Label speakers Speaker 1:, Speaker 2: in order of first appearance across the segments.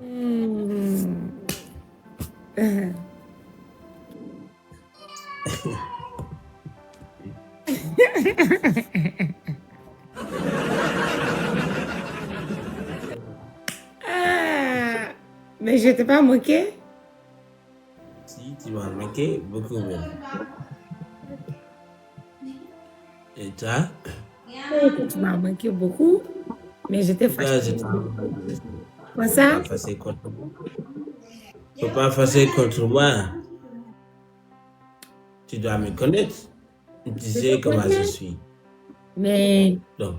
Speaker 1: Hmm. Ah, mais je t'ai pas moqué.
Speaker 2: Si, tu m'as manqué beaucoup même. Et toi?
Speaker 1: Oui, que tu m'as manqué beaucoup, mais j'étais
Speaker 2: Pourquoi je
Speaker 1: fâchée.
Speaker 2: te
Speaker 1: Quoi
Speaker 2: faut
Speaker 1: ça?
Speaker 2: pas passer contre moi? Faut pas passer contre moi. Tu dois me connaître. Tu
Speaker 1: Je te
Speaker 2: sais comment je
Speaker 1: connais.
Speaker 2: suis.
Speaker 1: Mais,
Speaker 2: Donc,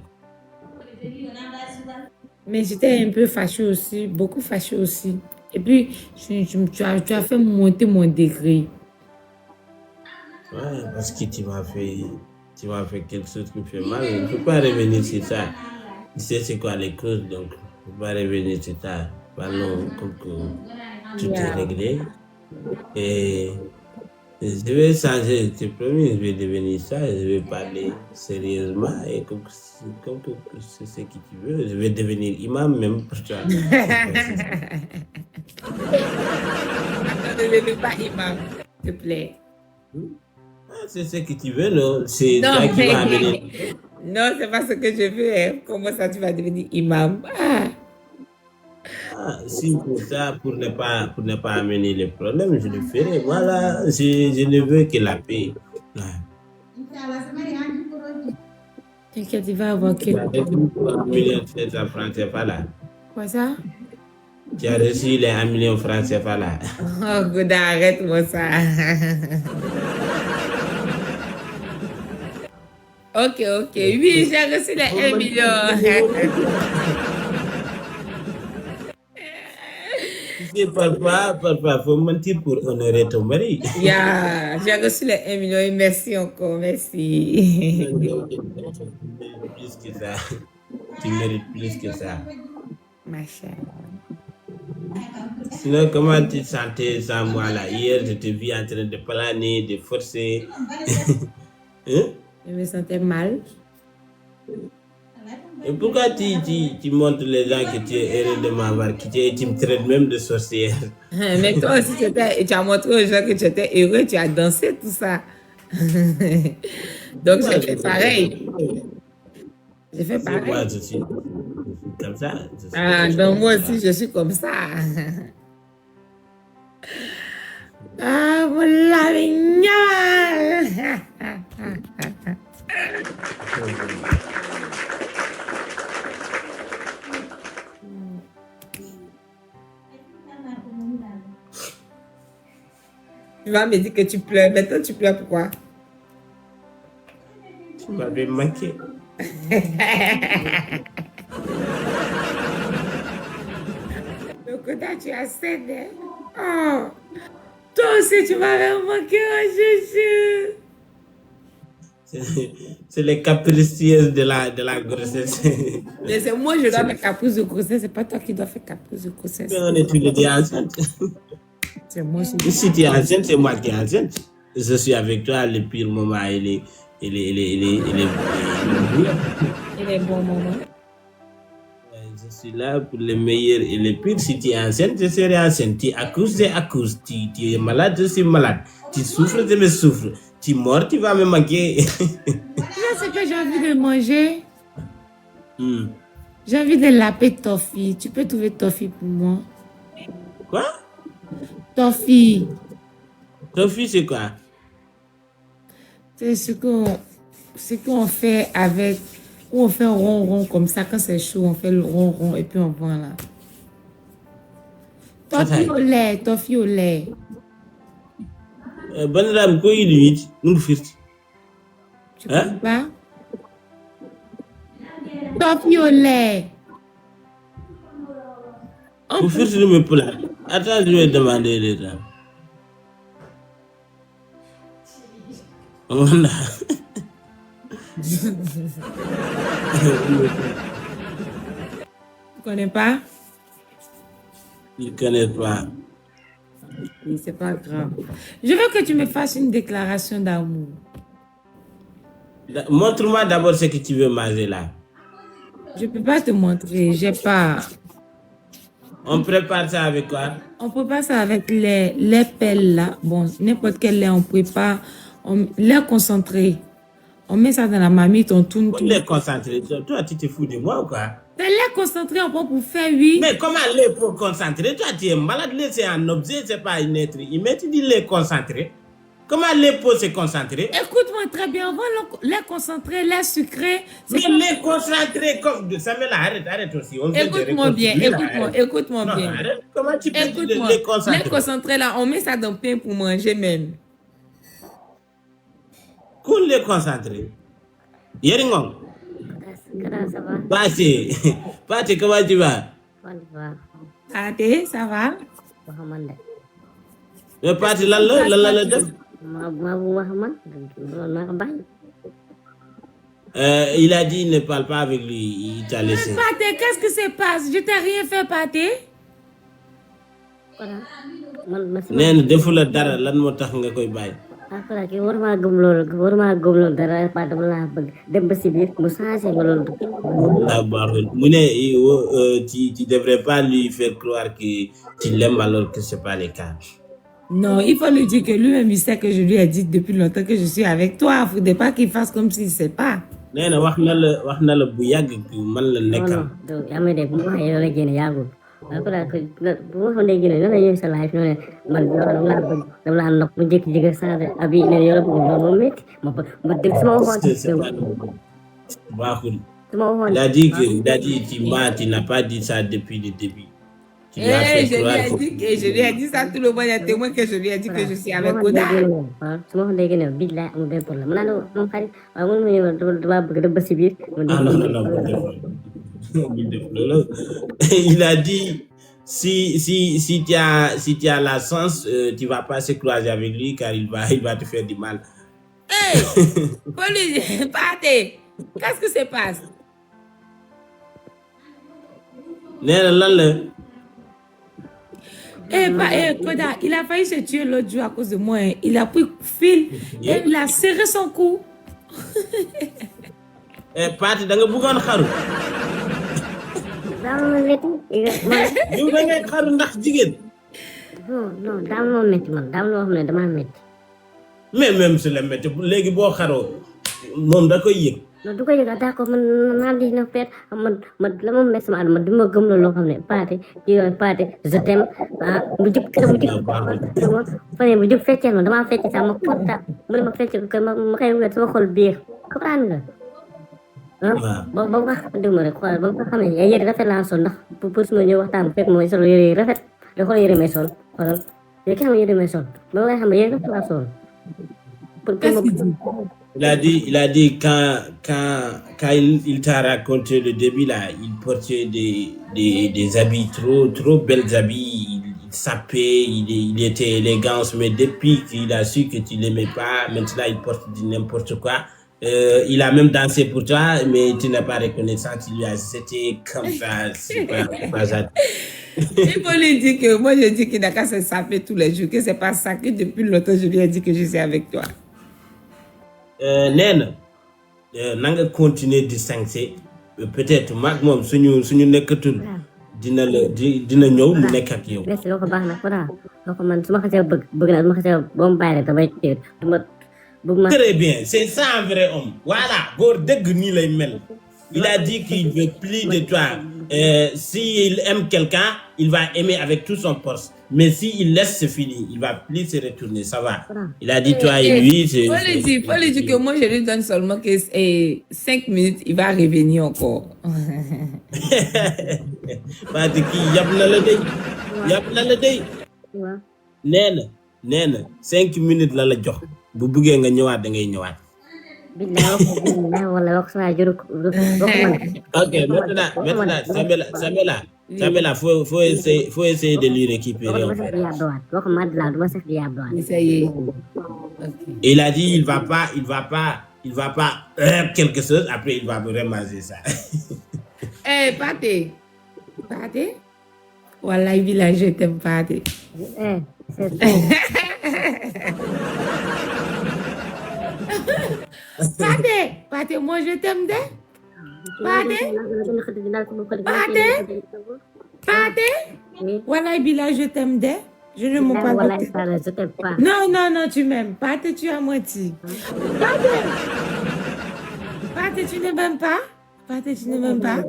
Speaker 1: mais j'étais un peu fâchée aussi, beaucoup fâchée aussi. Et puis, tu as fait monter mon degré.
Speaker 2: ouais, parce que tu m'as fait quelque chose qui me fait mal. Il ne faut pas revenir sur ça. Tu sais c'est quoi les causes, donc il ne faut pas revenir sur ça. Parlons comme que tout est
Speaker 1: Yeah.
Speaker 2: réglé. Et je vais changer, je te promets, je vais devenir ça, je vais parler sérieusement et comme que c'est ce que tu veux, je vais devenir imam même pour toi.
Speaker 1: Ne devenez pas imam, s'il te plaît.
Speaker 2: Ah, c'est ce que tu veux, non? C'est
Speaker 1: Non,
Speaker 2: toi qui vas amener.
Speaker 1: non, c'est pas ce que je veux. Hein. Comment ça, tu vas devenir imam? Ah,
Speaker 2: Ah, si pour ça, pour ne pas amener les problèmes, je le ferai. Voilà, je ne veux que la paix. Ouais.
Speaker 1: t'inquiète, il va avoir
Speaker 2: Tu as
Speaker 1: quelque
Speaker 2: reçu
Speaker 1: chose.
Speaker 2: 1 million 700 francs CFA là.
Speaker 1: Quoi ça?
Speaker 2: Tu as reçu les 1 million francs CFA là.
Speaker 1: Oh, good, arrête-moi ça. Ok, ok. Oui, j'ai reçu les
Speaker 2: Faut
Speaker 1: 1
Speaker 2: mentir pour
Speaker 1: million.
Speaker 2: tu sais, parfois, faut mentir pour honorer ton mari.
Speaker 1: Yeah, j'ai reçu les 1 million et merci encore, merci.
Speaker 2: Tu mérites plus que ça. Tu mérites plus que ça.
Speaker 1: Machallah.
Speaker 2: Sinon, comment tu te sentais sans moi là? Hier, je te vis en train de planer, de forcer. Hein?
Speaker 1: Je me sentais mal.
Speaker 2: Et pourquoi tu montres les gens que tu es heureux de m'avoir quitté et tu me traites même de sorcière?
Speaker 1: Mais toi aussi, tu as montré aux gens que tu étais heureux, tu as dansé, tout ça. Donc,
Speaker 2: Moi,
Speaker 1: j'ai
Speaker 2: je
Speaker 1: fait
Speaker 2: sais,
Speaker 1: pareil. J'ai fait
Speaker 2: moi,
Speaker 1: pareil.
Speaker 2: je suis comme ça. Je suis
Speaker 1: Ah,
Speaker 2: comme
Speaker 1: donc
Speaker 2: ça,
Speaker 1: moi
Speaker 2: tu
Speaker 1: aussi,
Speaker 2: vois.
Speaker 1: je suis comme ça. Ah, mon lavignol. Tu vas me dire que tu pleures. Maintenant, tu pleures pourquoi?
Speaker 2: Tu m'avais manqué.
Speaker 1: Donc, là, tu as cédé. Oh, toi aussi, tu m'avais manqué, oh, Jésus.
Speaker 2: C'est les capricieuses de la grossesse.
Speaker 1: Mais c'est moi, je dois
Speaker 2: C'est-
Speaker 1: faire caprice de grossesse. C'est pas toi qui dois faire caprice de grossesse.
Speaker 2: Mais on est tous les deux enceintes.
Speaker 1: C'est moi aussi.
Speaker 2: Si tu es enceinte, c'est moi qui est enceinte. Je suis avec toi, le pire moment,
Speaker 1: Et les bons moments.
Speaker 2: je suis là pour le meilleur et le pire. Si tu es enceinte, je serai enceinte. Tu accouches, j'accouche. Tu es malade, je suis malade. Tu souffres, je me souffre. Tu mords, tu vas me manquer.
Speaker 1: Tu sais ce que j'ai envie de manger?
Speaker 2: Hmm.
Speaker 1: J'ai envie de laper toffee. Tu peux trouver toffee pour moi?
Speaker 2: Quoi?
Speaker 1: Toffee.
Speaker 2: Sophie, c'est quoi?
Speaker 1: C'est ce qu'on fait avec, où on fait un rond comme ça. Quand c'est chaud, on fait le rond et puis on vend là. Toffee au lait, toffee au lait.
Speaker 2: Bonne dame, quoi il est? Nous first.
Speaker 1: Tu
Speaker 2: Hein?
Speaker 1: comprends pas? Toffee au lait.
Speaker 2: Pour first, je me plains. Attends, je vais demander les dames. On a.
Speaker 1: Tu connais pas?
Speaker 2: Ils ne connaissent pas.
Speaker 1: Oui, c'est pas grave. Je veux que tu me fasses une déclaration d'amour.
Speaker 2: Montre-moi d'abord ce que tu veux manger là.
Speaker 1: Je peux pas te montrer, j'ai pas.
Speaker 2: On prépare ça avec quoi?
Speaker 1: On prépare ça avec les pelles là. Bon, n'importe quel lait on prépare. Lait concentré. On met ça dans la marmite, on tourne tout.
Speaker 2: Lait concentré. Toi, tu te fous de moi ou quoi?
Speaker 1: Le lait concentré, on prend pour faire, oui.
Speaker 2: Mais comment lait pour concentré? Toi, tu es malade. Lait, c'est un objet, c'est pas un être humain. Tu dis lait concentré. Comment lait pour se concentrer?
Speaker 1: Écoute-moi très bien. On va lait concentré, lait sucré.
Speaker 2: Mais lait concentré, comme ça, mais là, arrête aussi.
Speaker 1: Écoute-moi bien, écoute-moi
Speaker 2: non,
Speaker 1: bien.
Speaker 2: Arrête. Comment tu peux dire
Speaker 1: Écoute-moi,
Speaker 2: lait concentré?
Speaker 1: lait concentré là, on met ça dans le pain pour manger même.
Speaker 2: Cool lait concentré. Yeringong.
Speaker 3: Ça va?
Speaker 2: Pati, comment tu vas?
Speaker 1: Pate, ça va?
Speaker 2: Mais Pati, la def? Il a dit il ne parle pas avec lui, il t'a laissé.
Speaker 1: Pate, qu'est-ce que se passe? Je t'ai rien fait, Pate.
Speaker 2: nee na defu la dara lan moo tax nga koy bàyyi.
Speaker 3: Après que waruma gëm loolu dara pas dama laa bëgg dem ba si biir mu changé nga loolu.
Speaker 2: Ah baaxul mu ne tu devrais pas lui faire croire que tu l'aimes alors que c'est pas le cas.
Speaker 1: Non, il faut lui dire que lui-même il sait que je lui ai dit depuis longtemps que je suis avec toi. Il ne faudrait pas qu'il fasse comme s'il ne sait pas.
Speaker 2: nee na wax na la bu yàgg man la nekkal.
Speaker 3: non yaa may dégg bu ma waxee yow la génne yàggul. Après que bu ma fa déggee nan la ñëw sa live ñu ne man dama laa nopp mu jékki-jékki changé abi ne yow la bëgg loolu moom métti ma dégg sama waxoon.
Speaker 2: baaxul.
Speaker 3: sama waxoon.
Speaker 2: Il a dit tu n'as pas dit ça depuis le début.
Speaker 1: Je lui ai dit ça, tout le monde est témoin que je lui ai dit que je suis avec Koda.
Speaker 3: su ma ko déggee ne bii laa amul benn problème mu naan moom xarit waaye mënu ma ñëw dama bëgg dem ba si biir.
Speaker 2: non. Il a dit si tu as la chance, tu vas pas se croiser avec lui car il va te faire du mal.
Speaker 1: Hey, Pauline, Pate, qu'est-ce que se passe?
Speaker 2: nee na lan la.
Speaker 1: Koda, il a failli se tuer l'autre jour à cause de moi. Hein. Il a pris fil et il a serré son cou.
Speaker 2: Pati, da nga bëggoon xaru.
Speaker 3: daa ma métti.
Speaker 2: yow da ngay xaru ndax jigéen.
Speaker 3: non daa ma métti man daa ma loo xam ne damaa métti.
Speaker 2: mais même si la métti léegi boo xaroo moom da koy yëg.
Speaker 3: non du ko yëg d'accord man maa di na feet man la ma métti sama àdduna man du ma gëm loo xam ne Pathé je t'aime bu jóg bu jóg fecceel ma damaa fecc sax ma kontaan mu ne ma fecc ko ma koy wér sama xol biir comprendre nga. waaw ba nga dégg ma rek xoolal ba nga xam ne ay yére rafet laa sol ndax pour su ma ñëw waxtaan bu fekk mooy sol yére rafet da xool yére may sol xoolal yooyu ki xam yére may sol ba nga xam ne yére rafet laa sol.
Speaker 2: Il a dit quand il t'a raconté le début là, il portait des habits trop belles habits, il sapait, il était élégant, mais depuis qu'il a su que tu l'aimais pas, maintenant il porte du n'importe quoi. Il a même dansé pour toi, mais tu n'es pas reconnaissant, tu lui as jeté comme ça, c'est pas ça.
Speaker 1: Il faut lui dire que moi je dis qu'il n'a qu'à se saper tous les jours, que c'est pas ça, que depuis longtemps je lui ai dit que je suis avec toi.
Speaker 2: nee na nga continuer di sañse peut-être maag moom suñu nekkatul dina ñëw mu nekk ak yow.
Speaker 3: merci loo ko baax na voilà loo ko man su ma xasee bëgg naa su ma xasee ba mu bàyyi rek damay téye du ma bëgg ma.
Speaker 2: très bien c'est ça un vrai homme voilà góor dëgg nii lay mel. Il a dit qu'il veut plus de toi. S'il aime quelqu'un, il va aimer avec tout son force. Mais s'il laisse, c'est fini. Il va plus se retourner. Ça va. Il a dit toi et lui.
Speaker 1: Faut lui dire que moi, je lui donne seulement que 5 minutes, il va revenir encore.
Speaker 2: Patiki, yap na la dey. Nee na 5 minutes la jox. Bu bëggee nga ñëwaat da ngay ñëwaat.
Speaker 3: Ok,
Speaker 2: maintenant, Samela, faut essayer de lui récupérer. Il a dit il va pas quelque chose, après il va me ramasser ça.
Speaker 1: Eh, Pathé. Voilà, village, je t'aime, Pathé. Pâté, moi je t'aime de. Pâté. Voilà, Bila, je t'aime de. Je ne mens pas.
Speaker 3: Je t'aime pas.
Speaker 1: Non, tu m'aimes. Pâté, tu as menti. Pâté, tu ne m'aimes pas. Pâté, tu ne m'aimes pas.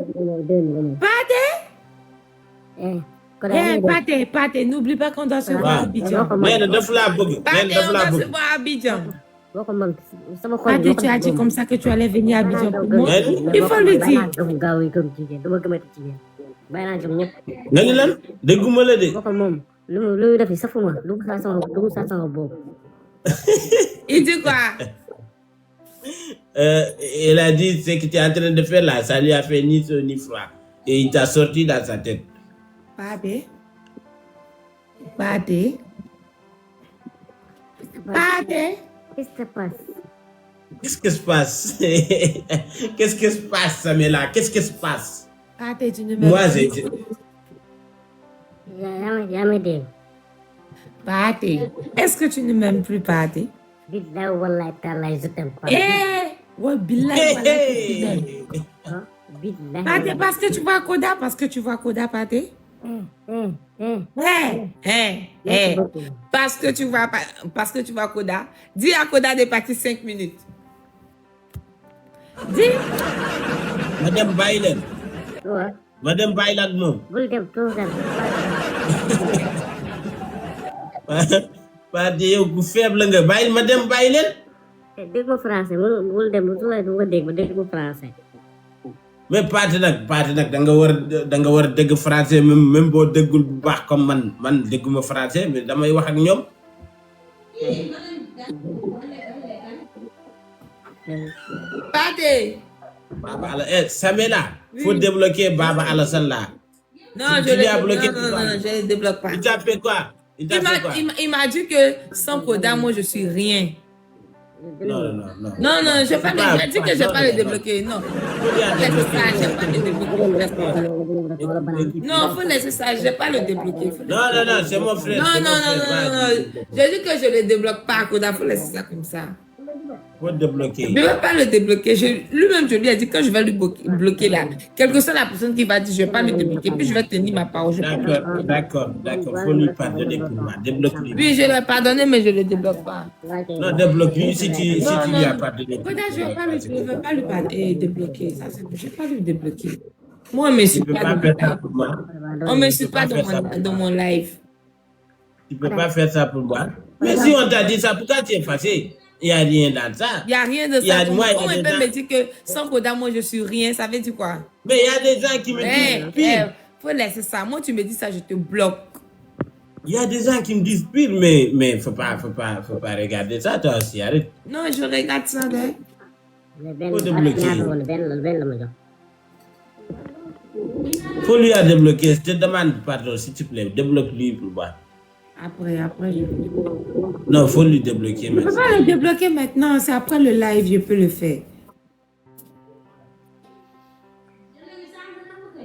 Speaker 1: Pâté, n'oublie pas qu'on doit se voir à Abidjan.
Speaker 2: Nena daf laa bëgg.
Speaker 1: Pâté,
Speaker 2: Nena daf
Speaker 1: on
Speaker 2: laa
Speaker 1: doit se
Speaker 2: bëgg.
Speaker 1: voir à Abidjan. Pâté, tu as dit comme ça que tu allais venir à Abidjan pour moi. Il faut le dire.
Speaker 2: Nga ni lan dégguma la de.
Speaker 1: Il dit quoi?
Speaker 2: Elle a dit ce que tu es en train de faire là, ça lui a fait ni chaud ni froid. Et il t'a sorti dans sa tête.
Speaker 1: Pâté.
Speaker 3: Qu'est-ce qui se passe?
Speaker 2: Qu'est-ce qui se passe? Qu'est-ce qui se passe, Samela? Qu'est-ce qui se passe?
Speaker 1: Pâté, tu ne m'aimes
Speaker 2: Moi,
Speaker 1: pas.
Speaker 2: j'ai...
Speaker 1: Pâté, est-ce que tu ne m'aimes plus, Pâté?
Speaker 3: Billahi wallahi taalaay je t'aime pas.
Speaker 1: Ouais, Billahi,
Speaker 2: Hey,
Speaker 3: Billahi.
Speaker 1: Pâté, parce que tu vois Koda, Pâté? Parce que tu vois Koda. Dis à Koda de partir 5 minutes. Dis.
Speaker 2: Madame Bailen. Madame Bailen, non.
Speaker 3: Bul dem toogal.
Speaker 2: Pâté yow ku faible nga bàyyi ma dem bàyyi leen.
Speaker 3: Dégg ma français bul dem du ma dégg ma français.
Speaker 2: Mais Pâté nag da nga war a dégg français même boo déggul bu baax comme man dégguma français mais damay wax ak ñoom.
Speaker 1: Pâté.
Speaker 2: Baba Ala Samela. Faut débloquer Baba Alassane là.
Speaker 1: Non,
Speaker 2: Tu
Speaker 1: je
Speaker 2: l'as bloqué.
Speaker 1: le débloque pas.
Speaker 2: Il t'a fait quoi?
Speaker 1: Il m'a dit que sans Koda, moi, je suis rien.
Speaker 2: Non.
Speaker 1: Non, je pas il dit que je vais pas le débloquer. Non. Laisse ça, je vais pas le débloquer. Non, faut laisser ça, je vais pas le débloquer.
Speaker 2: Non, c'est mon frère.
Speaker 1: Non. Je dis que je le débloque pas, Koda, faut laisser ça comme ça.
Speaker 2: Faut débloquer.
Speaker 1: Je ne vais pas le débloquer. Lui-même, je lui ai dit que je vais lui bloquer là. Quelle que soit la personne qui va dire, je ne vais pas le débloquer. Puis je vais tenir ma parole.
Speaker 2: D'accord. Faut lui pardonner pour moi. Débloque-lui.
Speaker 1: Oui, je l'ai pardonné, mais je ne le débloque pas.
Speaker 2: Non, débloque-lui si tu lui as pardonné.
Speaker 1: Je ne vais pas lui pardonner, débloquer. Ça, je ne vais pas lui débloquer. Moi, on ne me suit
Speaker 2: Tu peux
Speaker 1: pas.
Speaker 2: pas faire ça pour moi.
Speaker 1: On ne me suit pas dans mon live.
Speaker 2: Tu peux pas faire ça pour moi. Mais si on t'a dit ça, pourquoi tu es fâché? Il n'y a rien dans ça.
Speaker 1: Il n'y a rien de ça. Comment il peut me dire que sans Koda, moi, je suis rien? Ça veut dire quoi?
Speaker 2: Mais il y a des gens qui me disent pire.
Speaker 1: Faut laisser ça. Moi, tu me dis ça, je te bloque.
Speaker 2: Il y a des gens qui me disent pire, mais faut pas regarder ça, toi aussi, arrête.
Speaker 1: Non, je regarde ça, là.
Speaker 2: Faut lui débloquer. Je te demande pardon, s'il te plaît. Débloque-lui pour moi.
Speaker 1: Après, je vais.
Speaker 2: Non, faut lui débloquer
Speaker 1: Je ne peux
Speaker 2: maintenant.
Speaker 1: pas le débloquer maintenant. C'est après le live, je peux le faire.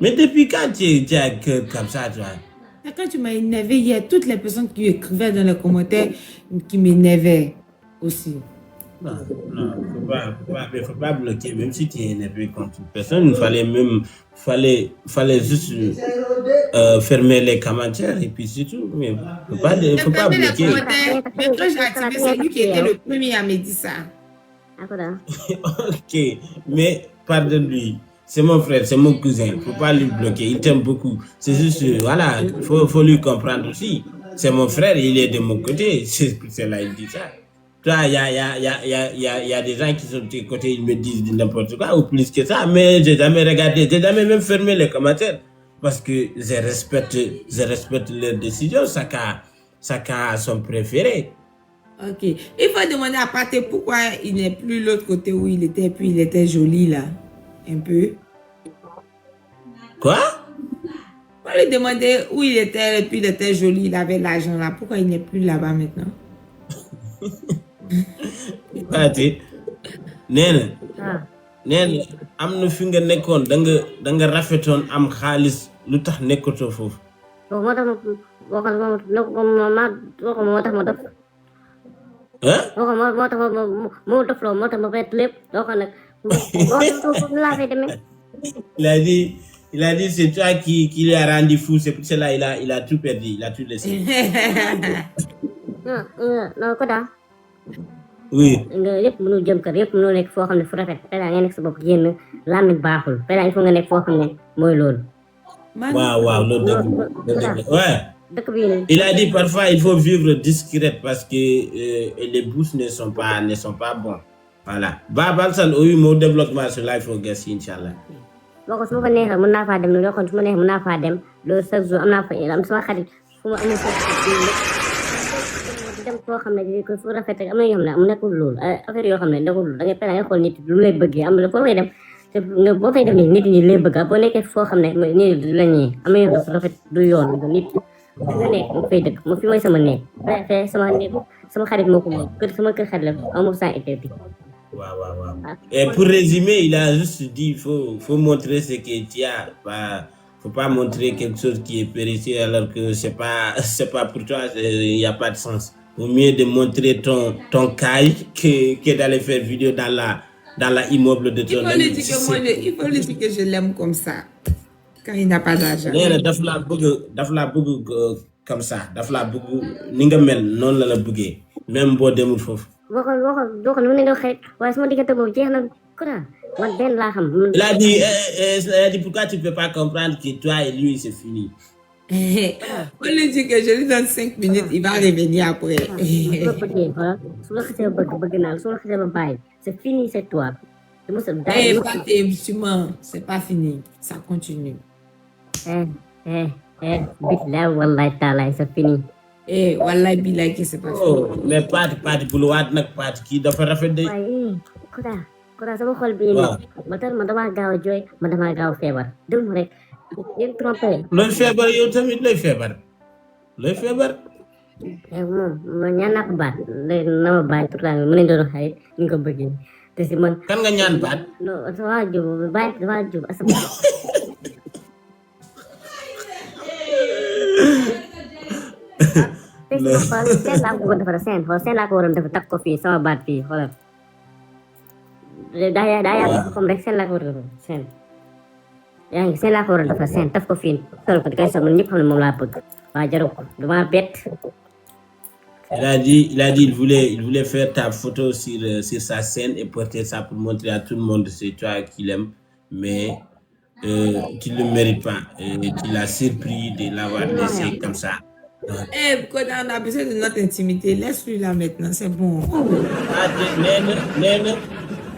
Speaker 2: Mais depuis quand tu as un cœur comme ça, toi?
Speaker 1: C'est quand tu m'as énervé hier, toutes les personnes qui écrivaient dans les commentaires qui m'énervaient aussi.
Speaker 2: Non, faut pas bloquer, même si tu es énervé contre une personne, fallait juste fermer les commentaires et puis c'est tout. Mais faut pas
Speaker 1: Fermer les
Speaker 2: bloquer.
Speaker 1: commentaires, mais quand j'ai activé, c'est lui qui était le premier à me dire ça.
Speaker 2: Ok, mais pardonne-lui. C'est mon frère, c'est mon cousin. Faut pas lui bloquer. Il t'aime beaucoup. C'est juste, voilà, faut lui comprendre aussi. C'est mon frère, il est de mon côté. C'est là, il dit ça. Toi, il y a des gens qui sont de tes côtés, ils me disent n'importe quoi ou plus que ça, mais j'ai jamais regardé, j'ai jamais même fermé les commentaires parce que je respecte leur décision. Chacun a son préféré.
Speaker 1: Ok. Il faut demander à Pâté pourquoi il n'est plus l'autre côté où il était, puis il était joli là. Un peu.
Speaker 2: Quoi?
Speaker 1: On lui demander où il était, et puis il était joli, il avait l'argent là. Pourquoi il n'est plus là-bas maintenant?
Speaker 2: Pâté, nee na am na fi nga nekkoon da nga rafetoon am xaalis lu tax nekkatoo foofu. Hein?
Speaker 3: moo tax moo dofloo moo tax ma fekk lépp doo ko nag moo laa fay demee.
Speaker 2: Il a dit c'est toi qui lui a rendu fou, c'est pour cela il a tout perdu, il a tout laissé.
Speaker 3: non ko daal.
Speaker 2: Oui.
Speaker 3: nga yëpp mënu jëm kër yëpp mënu nekk foo xam ne fu rafet fela nga nekk sa bopp génn làmmiñ baaxul fela il faut nga nekk foo xam ne mooy loolu.
Speaker 2: waaw loolu dëgg ouais.
Speaker 3: dëkk bii nii.
Speaker 2: Il a dit parfois il faut vivre discret parce que les bourses ne sont pas bons. Voilà. Balsan oui mon développement sur life au Gassi inchallah.
Speaker 3: boo ko su ma fa neexee mën naa faa dem loo xam su ma neexee mën naa faa dem loolu chaque jour am naa fa am sama xarit fu ma amee dem foo xam ne ko fu rafet am na yoo xam ne am nekkul loolu affaire yoo xam ne nekkul loolu da ngay pare nga xool nit lu mu lay bëggee am na foo fay dem te nga boo fay dem nii nit ñi lay bëgg boo nekkee foo xam ne nit ñi la ñuy am na yoo xam rafet du yoon nit nga nekk mu fay dëkk mu fi mooy sama néeg fe sama néeg sama xarit moo ko moom kër sama kër xarit la amul sans interdit.
Speaker 2: Wow. Et pour résumer, il a juste dit faut montrer ce que tu as. Faut pas montrer quelque chose qui est périssable alors que c'est pas pour toi, il n'y a pas de sens. Au mieux de montrer ton caille que d'aller faire vidéo dans la immeuble de ton ami.
Speaker 1: Il faut lui dire que je l'aime comme ça. Quand il n'a pas d'argent.
Speaker 2: daf la bëgg comme ça daf la bëgg ni nga mel noonu la bëggee même boo demul foofu.
Speaker 3: waxal lu ne doo xarit waaye sama diggante boobu jeex na quoi man benn laa xam.
Speaker 2: Il a dit pourquoi tu peux pas comprendre que toi et lui c'est fini.
Speaker 1: On lui dit que je lui donne 5 minutes, il va revenir après.
Speaker 3: su la xasee bëgg naa su la xasee ba bàyyi c'est fini c'est toi.
Speaker 1: C'est pas fini, ça continue.
Speaker 3: Billahi wallahi taala c'est fini.
Speaker 1: Wallahi billahi que c'est pas fini.
Speaker 2: Mais parti bulu waat nag parti kii dafa rafet de.
Speaker 3: waaye Kouta sama xol bii nii. ma damaa gaaw a jooy ma damaa gaaw a feebar déglu rek yéen trompé.
Speaker 2: looy feebar yow tamit looy feebar.
Speaker 3: moom ma ñaan naa ko baat na ma bàyyi tout mu ne doon xarit ñu ko bëggee te si man.
Speaker 2: kan nga ñaan baat.
Speaker 3: non dafa jub bàyyi dafa jub asama. seen laa ko waroon defar seen laa ko waroon defar takk ko fii sama baat fii xoolal daa yàgg comme rek seen laa ko waroon defar seen yaa ngi seen laa ko waroon defar seen taf ko fii sol ko di koy sol man ñëpp xam ne moom laa bëgg waa jaru ko dama bett.
Speaker 2: Il a dit il voulait faire ta photo sur sa scène et porter ça pour montrer à tout le monde c'est toi qu'il aime mais tu le mérites pas et tu l'as surpris de l'avoir laissé comme ça.
Speaker 1: Quand on a besoin de notre intimité, laisse-lui là maintenant, c'est bon.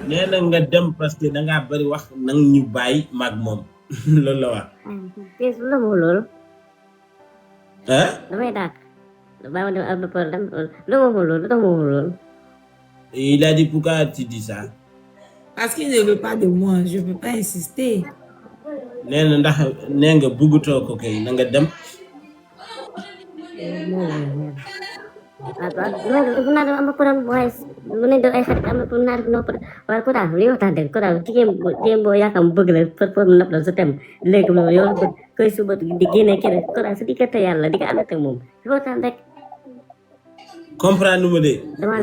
Speaker 2: nee na nga dem parce que da ngaa bari wax nang ñu bàyyi maag moom loolu la wax.
Speaker 3: Pièce la moo loolu.
Speaker 2: Damay
Speaker 3: daak. Bàyyi ma dem ab problème loolu tax moo loolu.
Speaker 2: Il a dit pourquoi tu dis ça?
Speaker 1: Parce qu'il ne veut pas de moi, je ne peux pas insister.
Speaker 2: nee na ndax nee nga bëggutoo ko kay na nga dem.
Speaker 3: am na problème waaye lu ne doon ay xarit am na pour naa def nopp waaye ko daal li waxtaan dëgg ko daal jigéen boo yaakaar mu bëgg la pour mu nopp la sa tem léegi loolu yow koy suba di génne keneen ko daal sa diggante yàlla di nga ànd ak moom li waxtaan rek.
Speaker 2: comprendre nu ma de.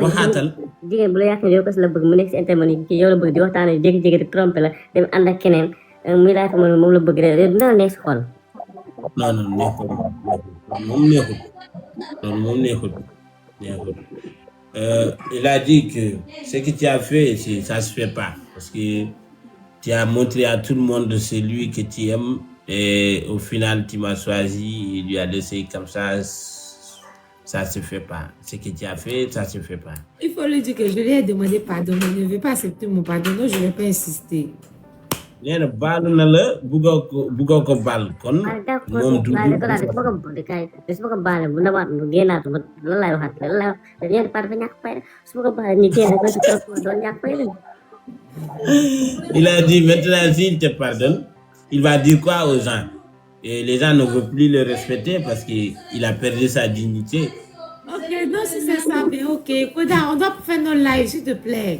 Speaker 2: waxaatal
Speaker 3: jigéen bu la yaakaar yow ko si la bëgg mu nekk si internet yi yow la bëgg di waxtaan jékki-jékki di trompé la dem ànd ak keneen muy laaj moom la bëgg rek dina la nekk si xol.
Speaker 2: non neexul moom neexul. Il a dit que ce que tu as fait, ça se fait pas. Parce que tu as montré à tout le monde celui que tu aimes et au final tu m'as choisi et lui as laissé comme ça. Ça se fait pas. Ce que tu as fait, ça se fait pas.
Speaker 1: Il faut lui dire que je lui ai demandé pardon. Il ne veut pas accepter mon pardon, donc je ne vais pas insister.
Speaker 2: nee na baalu na la buggoo ko baal kon moom du
Speaker 3: su ma ko baale bu ndawaat bu génnaatu ba lan laay waxaat lan laay wax ñeenti part dafa ñàkk fayda su ma ko baale ñu génn ko si doon ñàkk fayda.
Speaker 2: Il a dit maintenant s'il te pardonne il va dire quoi aux gens et les gens ne veulent plus le respecter parce que il a perdu sa dignité.
Speaker 1: Ok, non si c'est ça mais ok Koda on doit faire nos lives s'il te plaît.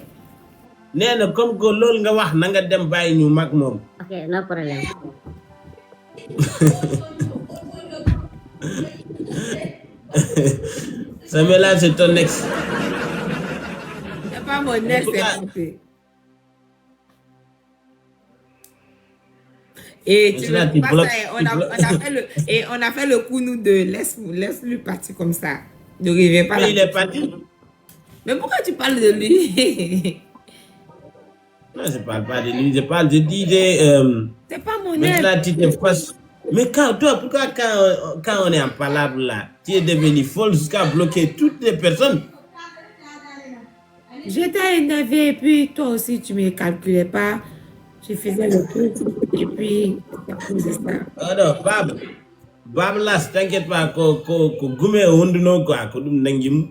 Speaker 2: nee na comme que loolu nga wax na nga dem bàyyi ñu mag moom.
Speaker 3: ok no problème.
Speaker 2: Samuela c'est ton ex.
Speaker 1: pas mon ex, c'est monté. Et tu
Speaker 2: Là,
Speaker 1: ne
Speaker 2: tu
Speaker 1: pas
Speaker 2: bloques-
Speaker 1: ça, on a fait le coup, nous deux. Laisse-lui partir comme ça. Ne reviens pas là.
Speaker 2: Mais il est parti.
Speaker 1: Mais pourquoi tu parles de lui?
Speaker 2: Non, je parle pas de lui, je dis
Speaker 1: C'est pas mon
Speaker 2: mais
Speaker 1: ex.
Speaker 2: là, tu te fasses. Mais pourquoi quand on est en palabre là, tu es devenu folle jusqu'à bloquer toutes les personnes?
Speaker 1: J'étais énervée et puis toi aussi, tu ne me calculais pas. Je faisais le truc et puis c'est à cause de ça.
Speaker 2: Oh non, Bab là, t'inquiète pas, ko gume honduno quoi, ko dum nangim.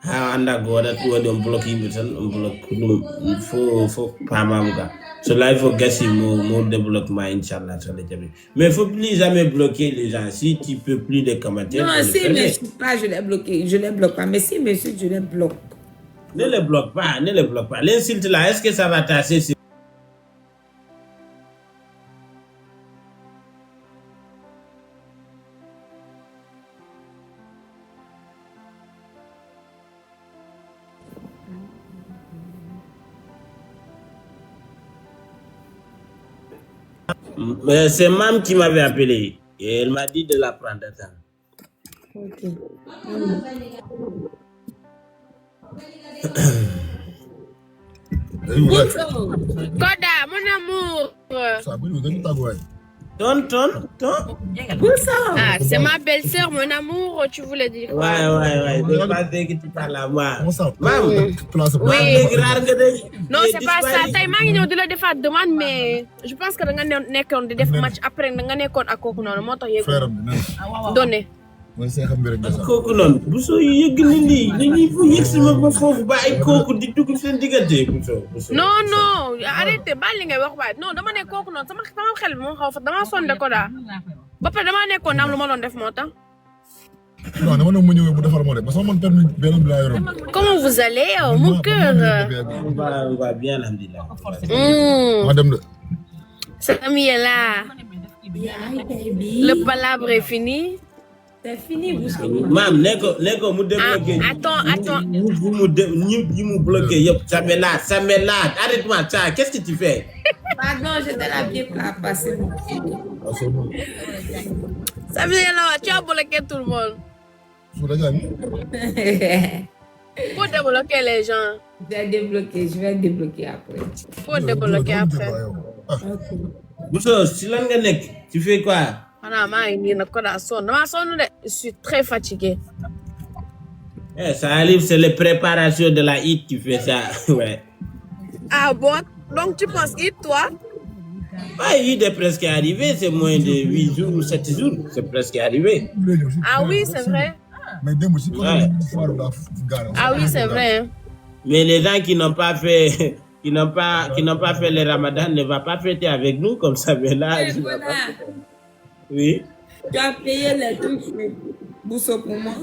Speaker 2: Ha anda goda tu wadi on bloque yimbe tan on bloque dum faut pamam quoi. Cela il faut gâcher mon développement inchallah sur les jabi. Mais il faut plus jamais bloquer les gens. Si tu peux plus les commentaires.
Speaker 1: Non, si ne suis pas, je l'ai bloqué. Je ne les bloque pas. Mais si monsieur, je les bloque.
Speaker 2: Ne les bloque pas, ne les bloque pas. L'insulte là, est-ce que ça va tasser sur... C'est Mam qui m'avait appelé et elle m'a dit de la prendre.
Speaker 1: Ok.
Speaker 4: Koda, mon amour.
Speaker 2: Ton.
Speaker 4: Ah, c'est ma belle-sœur, mon amour, tu voulais dire quoi?
Speaker 2: Ouais. Je pensais que tu parles à moi. Mam,
Speaker 4: Oui.
Speaker 2: oui.
Speaker 4: Non, c'est pas ça. Tay maa ngi ñëw di la defaat demande mais je pense que da nga nekkoon di def match après da nga nekkoon ak kooku noonu moo tax yëgu donné.
Speaker 2: Kooku noonu bu soo yëg ni lii dañuy fu yëg si ma ba foofu ba ay kooku di dugg seen diggante bu soo
Speaker 4: Non, arrêtez baal li ngay wax waay non dama ne kooku noonu sama xel bi moo xaw fa dama sonde ko daa ba pare dama nekkoon am lu ma doon def moo tax.
Speaker 5: Non, dama ne ma ñëwee bu defar moo de parce que man permis benn bi laa yoroon.
Speaker 4: Comment vous allez mon cœur?
Speaker 2: on va bien alhamdulillah.
Speaker 5: Ma dem de.
Speaker 4: Samy est là. Le palabre est fini.
Speaker 1: C'est fini, vous.
Speaker 2: Mam, neko mu débloqué.
Speaker 4: Attends.
Speaker 2: Mu bloqué yop, ça me lade. Arrête-moi ça, qu'est-ce que tu fais?
Speaker 1: Pardon, j'étais là bien passé.
Speaker 4: Samy est là, tu as bloqué tout le monde.
Speaker 5: Su la jaay.
Speaker 4: Faut débloquer les gens.
Speaker 1: Je vais débloquer après.
Speaker 4: Faut débloquer après.
Speaker 2: Bousso, si lan nga nek, tu fais quoi?
Speaker 4: Xanaa maa ngi nii nag ko daa sonn damaa sonn de je suis très fatiguée.
Speaker 2: Ça arrive, c'est les préparations de la hit, tu fais ça. Ouais.
Speaker 4: Ah bon? Donc tu penses que toi?
Speaker 2: Ouais, il est presque arrivé, c'est moins de 8 jours ou 7 jours, c'est presque arrivé.
Speaker 4: Ah oui, c'est vrai.
Speaker 5: Mais dem aussi
Speaker 2: Ouais.
Speaker 4: Ah oui, c'est vrai. Hein.
Speaker 2: Mais les gens qui n'ont pas fait qui n'ont pas fait le Ramadan ne va pas fêter avec nous comme ça, mais là, je vais pas. Oui.
Speaker 1: Tu as payé les trucs, Bousso, pour moi.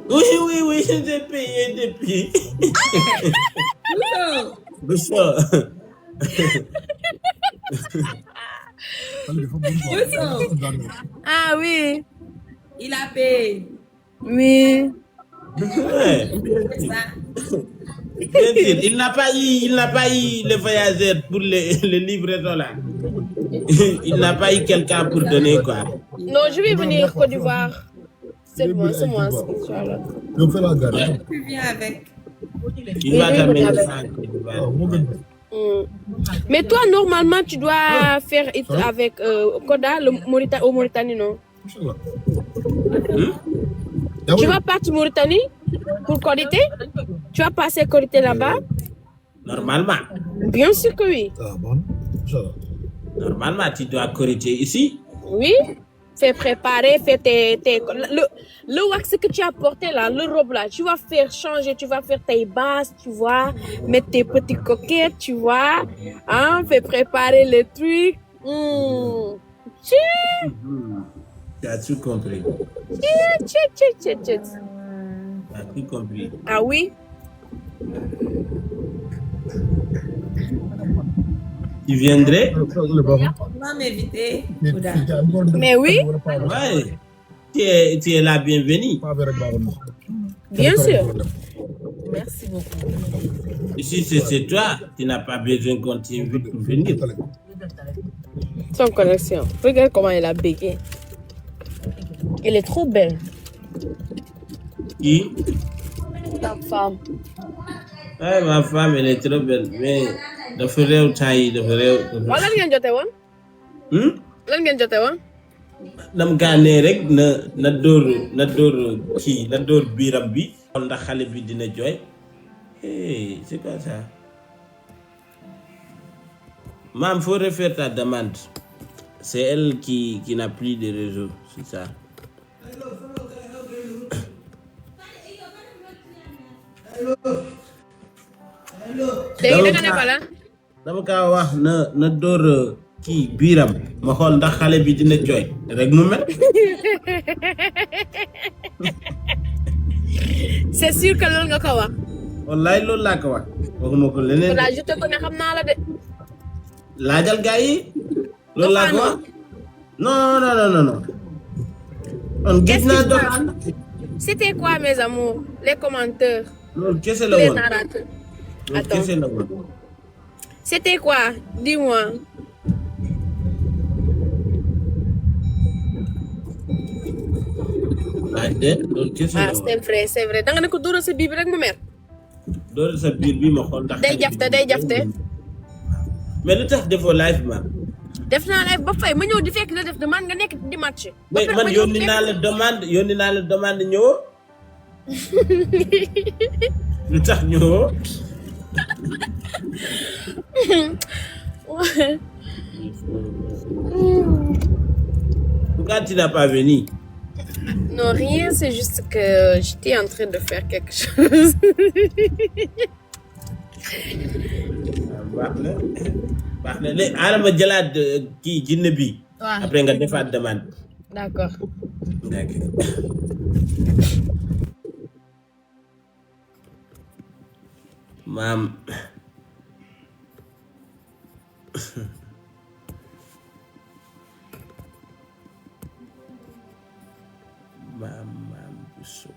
Speaker 2: Oui, j'ai payé depuis.
Speaker 1: Bousso,
Speaker 4: Ah oui.
Speaker 1: il a payé.
Speaker 4: Oui.
Speaker 2: Ouais.
Speaker 1: C'est ça.
Speaker 2: Bien sûr, il n'a pas eu le voyageur pour le livraison là. Il n'a pas eu quelqu'un pour donner quoi.
Speaker 4: Non, je vais venir Côte d'Ivoire. C'est moi, Inch'Allah.
Speaker 5: Yow fa la gare.
Speaker 1: Tu viens avec.
Speaker 2: Il va t'amener ça.
Speaker 4: Mais toi, normalement, tu dois faire it avec Koda au Mauritanie, non?
Speaker 5: Inshallah.
Speaker 4: Tu vas partir Mauritanie pour Korité? Tu vas passer Korité là-bas?
Speaker 2: Normalement.
Speaker 4: Bien sûr que oui.
Speaker 5: Ah bon. Inshallah.
Speaker 2: Normalement, tu dois corriger ici.
Speaker 4: Oui. Fais préparer, fais le wax que tu as porté là, le robe là, tu vas faire changer, tu vas faire tes basses, tu vois, mettre tes petites coquettes, tu vois, hein, fais préparer les trucs.
Speaker 2: Tu as tout compris.
Speaker 4: Tu
Speaker 2: as tout compris.
Speaker 4: Ah oui?
Speaker 2: Tu viendrais?
Speaker 1: Tu vas m'inviter.
Speaker 4: Mais oui.
Speaker 2: Ouais. Tu es la bienvenue.
Speaker 4: Bien sûr. Merci beaucoup.
Speaker 2: Si c'est toi, tu n'as pas besoin qu'on t'invite pour venir.
Speaker 4: Sans connexion. Regarde comment elle a bégué. Elle est trop belle.
Speaker 2: Qui?
Speaker 4: Ta femme.
Speaker 2: Ouais, ma femme, elle est trop belle. Mais dafa réew temps yi dafa réew.
Speaker 4: Waaw lan ngeen jote woon. Lan ngeen jote woon.
Speaker 2: Dam kaa ne rek na dóor kii na dóor biiram bi. Ndax xale bi dina jooy. Hey, c'est quoi ça? Maman, faut refaire ta demande. C'est elle qui n'a plus de réseau, c'est ça.
Speaker 4: Léegi da nga ne fa la.
Speaker 2: Dama kaa wax na dóor kii biiram ma xool ndax xale bi dina jooy rek mu mel.
Speaker 4: C'est sûr que loolu nga ko wax.
Speaker 2: Wallaay loolu laa ko wax. Waxuma ko leneen.
Speaker 4: Voilà, je te connais xam naa la de.
Speaker 2: Laajal gars yi. Loolu laa ko wax. Non. On gis naa doxaan.
Speaker 4: C'était quoi mes amours? Les commentaires.
Speaker 2: Loolu kese la
Speaker 4: Les
Speaker 2: woon.
Speaker 4: narrateurs.
Speaker 2: Loolu
Speaker 4: Attends.
Speaker 2: kese la woon.
Speaker 4: C'était quoi? Dis-moi.
Speaker 2: Laaj de loolu kese la
Speaker 4: Ah,
Speaker 2: woon.
Speaker 4: c'est vrai. Da nga ne ko dóoral sa biir bi rek mu mer.
Speaker 2: Dóor sa biir bi ma xool ndax.
Speaker 4: Day jafte.
Speaker 2: Mais lu tax defoo live ma.
Speaker 4: Def naa live ba fay ma ñëw di fekk la def demande nga nekk di match.
Speaker 2: Mais man yónni naa la demande ñëwoo. Lu tax ñëwoo. Pourquoi tu n'as pas venu?
Speaker 4: Non, rien, c'est juste que j'étais en train de faire quelque chose.
Speaker 2: baax na léegi xaaral ma jëlaat kii jinne bi.
Speaker 4: waaw
Speaker 2: après nga defaat demande.
Speaker 4: d'accord.
Speaker 2: Maam. Maam Bousso.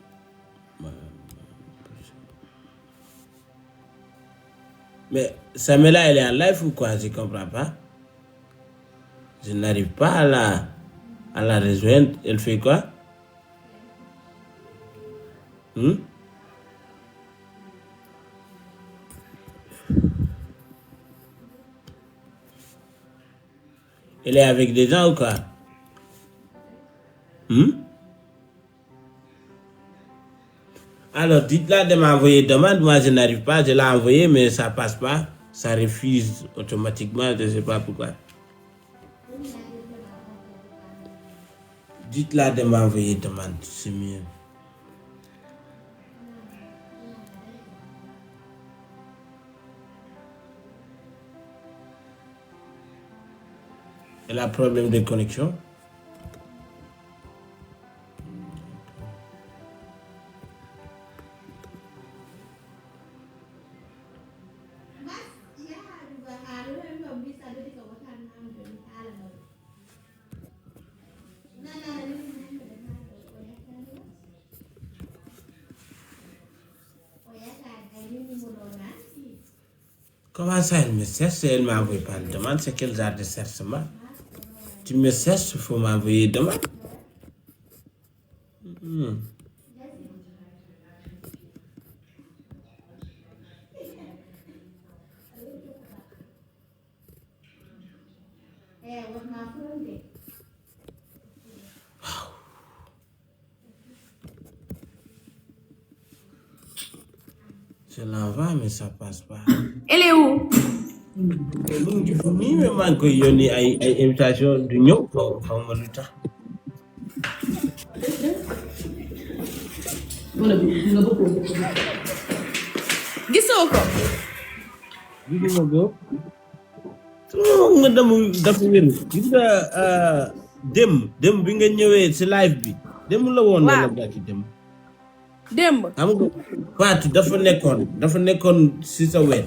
Speaker 2: Mais Samela, elle est en live ou quoi? Je comprends pas. Je n'arrive pas à la rejoindre. Elle fait quoi? Elle est avec des gens ou quoi? Alors, dites-la de m'envoyer demande. Moi, je n'arrive pas. Je l'ai envoyé, mais ça passe pas. Ça refuse automatiquement. Je ne sais pas pourquoi. Dites-la de m'envoyer demande. C'est mieux. Elle a problème de connexion. Comment ça, elle me cherche et elle m'a envoyé pas de demande? C'est quel genre de cherchement? Tu me cherches, il faut m'envoyer demande. Je l'envoie, mais ça passe pas.
Speaker 4: Elle est où?
Speaker 2: Mais man koy yónni ay invitation du ñëw xaw ma lu tax.
Speaker 4: Gisoo ko?
Speaker 2: Gisuma ko. Nga dafa wéru. Gis nga dem bi nga ñëwee ci live bi. Dem la woon wala bàcc dem.
Speaker 4: Démb.
Speaker 2: Xam nga Fatou dafa nekkoon ci sa wet.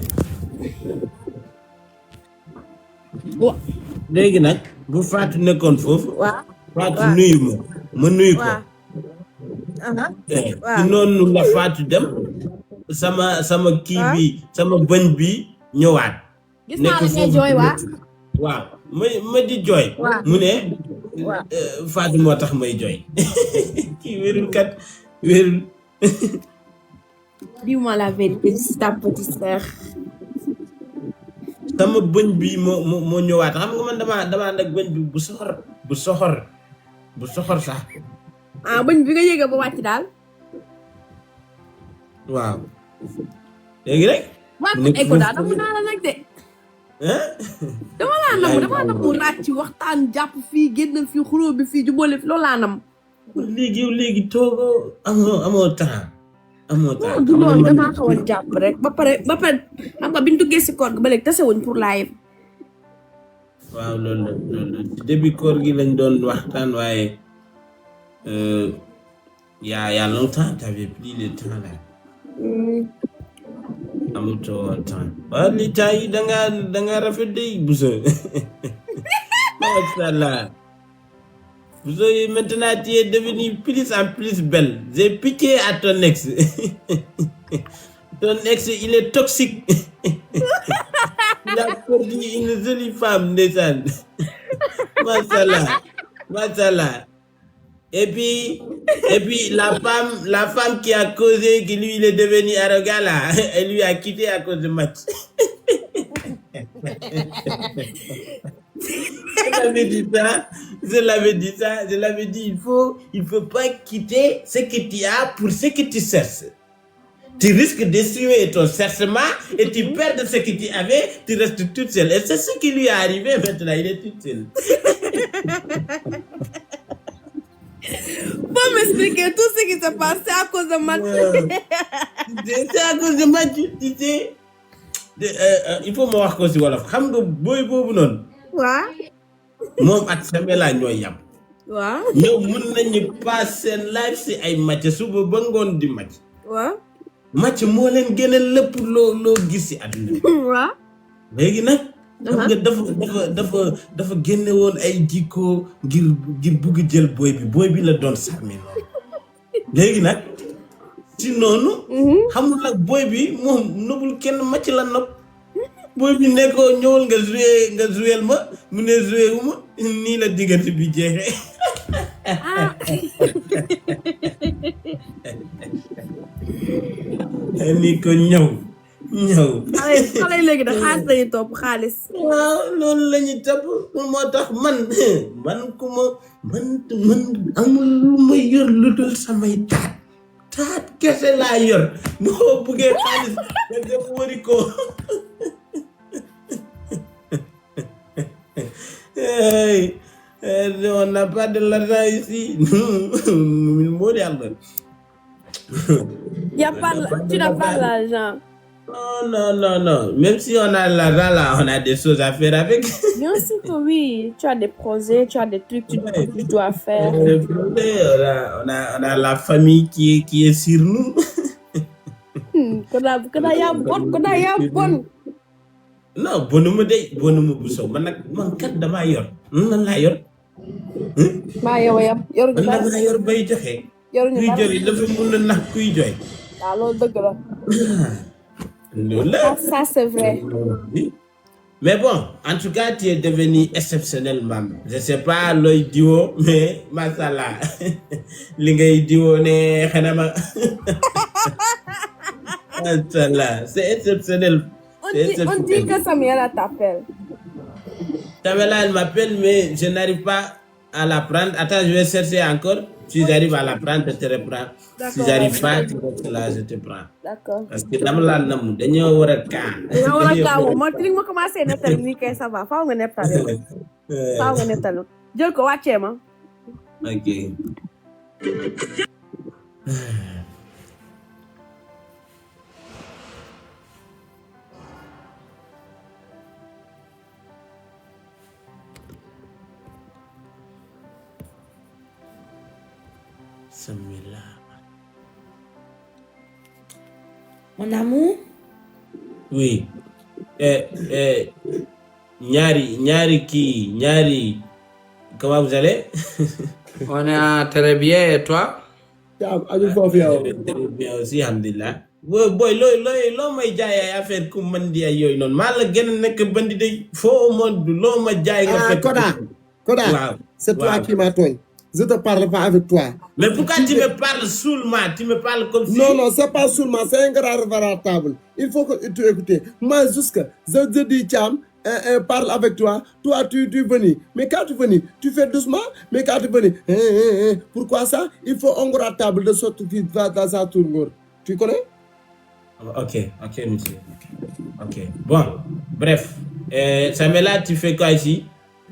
Speaker 4: Waaw.
Speaker 2: Léegi nag bu Fatou nekkoon foofu.
Speaker 3: waaw
Speaker 2: Fatou nuyu ma nuyu ko.
Speaker 3: waaw
Speaker 2: ci noonu la Fatou dem sama kii bi sama bëñ bi ñëwaat.
Speaker 4: gis naa la ngay jooy waa.
Speaker 2: waaw ma di jooy. mu ne. Fatou moo tax may jooy. kii wérul kat wérul.
Speaker 4: Dis-moi la vérité, c'est ta petite sœur.
Speaker 2: sama bëñ bi moo ñëwaat xam nga man dama ànd ak bëñ bi bu soxor sax.
Speaker 4: ah bëñ bi nga yéega ba wàcc daal.
Speaker 2: waaw. léegi rek.
Speaker 4: waaw ko daal dama naa la nag de. dama laa nam ràcc waxtaan jàpp fii génn fii xuloo bi fii jubóole fi loolu laa nam.
Speaker 2: léegi toogoo amoo temps.
Speaker 4: du loolu damaa xaw a jàpp rek ba pare xam nga bi ñu duggee si koor gi ba léegi tasewuñ pour live.
Speaker 2: waaw loolu début koor gi lañ doon waxtaan waaye y a longtemps t'avais pris le temps là. amutoo temps waaw li temps yi danga rafet day Bousso. machallah. Bousso maintenant tu es devenue plus en plus belle. J'ai pitié à ton ex. Ton ex, il est toxique. Il a perdu une jolie femme, ndeysaan. Machallah. Et puis la femme qui a causé que lui il est devenu arrogant là, elle lui a quitté à cause de match. Je l'avais dit, il faut pas quitter ce que tu as pour ce que tu cherches. Tu risques d'essuyer ton cherchement et tu perds ce que tu avais, tu restes toute seule. Et c'est ce qui lui est arrivé maintenant, il est toute seule.
Speaker 4: Faut m'expliquer tout ce qui s'est passé à cause de match.
Speaker 2: C'est à cause de match, tu sais. Il faut me wax ko si wolof xam nga booy boobu noonu.
Speaker 4: waaw.
Speaker 2: moom ak Samela ñooy yam.
Speaker 4: waaw.
Speaker 2: ñoom mën nañu pass seen live si ay match suba ba ngoon di match.
Speaker 4: waaw.
Speaker 2: match moo leen gën a lépp loo gis si àdduna bi.
Speaker 4: waaw.
Speaker 2: léegi nag. xam nga dafa génne woon ay jikko ngir bugg jël booy bi la doon sàmmi noonu. léegi nag. ci noonu. xamul nag booy bi moom nobul kenn match la nopp. booy bi ne ko ñëwal nga joué ma mu ne joué wu ma nii la diggante bi jeexee. ni ko ñëw.
Speaker 4: xale léegi da xaalis lañuy topp xaalis.
Speaker 2: waaw loolu la ñuy topp moo tax man amul lu may yor lu dul samay taat kese laa yor boo buggee xaalis nga dem wari ko. On n'a pas de l'argent ici.
Speaker 4: Tu n'as pas l'argent.
Speaker 2: Non. Même si on a l'argent là, on a des choses à faire avec.
Speaker 4: Bien sûr que oui. Tu as des projets, tu as des trucs que tu dois faire.
Speaker 2: On a la famille qui est sur nous.
Speaker 4: Kada yaa bon.
Speaker 2: Non, bonuma Bousso man kat damaa yor. Nan laa yor.
Speaker 4: maa yow yor nga dara
Speaker 2: damaa yor bay joxe.
Speaker 4: yoruñu dara
Speaker 2: kuy jooy dafa mën na nax kuy jooy.
Speaker 4: waaw loolu dëgg la.
Speaker 2: loolu la.
Speaker 4: Ça c'est vrai.
Speaker 2: Mais bon, en tout cas, tu es devenu exceptionnel, maman. Je sais pas looy diwo mais mashallah li ngay diwo ne xanaa ma. Mashallah, c'est exceptionnel.
Speaker 4: On dit que Samuela t'appelle.
Speaker 2: Samela, elle m'appelle, mais je n'arrive pas à la prendre. Attends, je vais chercher encore. Si j'arrive à la prendre, je te reprends. Si j'arrive pas, tu restes là, je te prends.
Speaker 4: D'accord.
Speaker 2: Parce que dama laa namm dañoo war a kaa.
Speaker 4: dañoo war a kaawu man li ma commencé nettali nii kay ça va faaw nga nettali. faaw nga nettali jël ko wàccee ma.
Speaker 2: Ok. Samela.
Speaker 1: Mon amour.
Speaker 2: Oui. Nyari. Comment vous allez?
Speaker 6: On est très bien, et toi?
Speaker 2: Très bien aussi, alhamdulillah. boy loo may jaay ay affaire ku mën di ay yooyu noonu maa la gën a nekk bandi de foo moom loo ma jaay nga fekk
Speaker 6: Koda,
Speaker 2: waaw
Speaker 6: c'est toi qui m'as tooñ. Je te parle pas avec toi.
Speaker 2: mais pourquoi tu me parles saoulement tu me parles comme si
Speaker 6: Non, c'est pas seulement, c'est un grand révératable. Il faut que tu écoutes. Moi, jusque, je dis, Cham, parle avec toi. Toi, tu venais. Mais quand tu venais, tu fais doucement. Mais quand tu venais, pourquoi ça? Il faut un grand table de sorte qui va dans sa tour. Tu connais?
Speaker 2: Ok, monsieur. Ok. Bon, bref. Samela, tu fais quoi ici?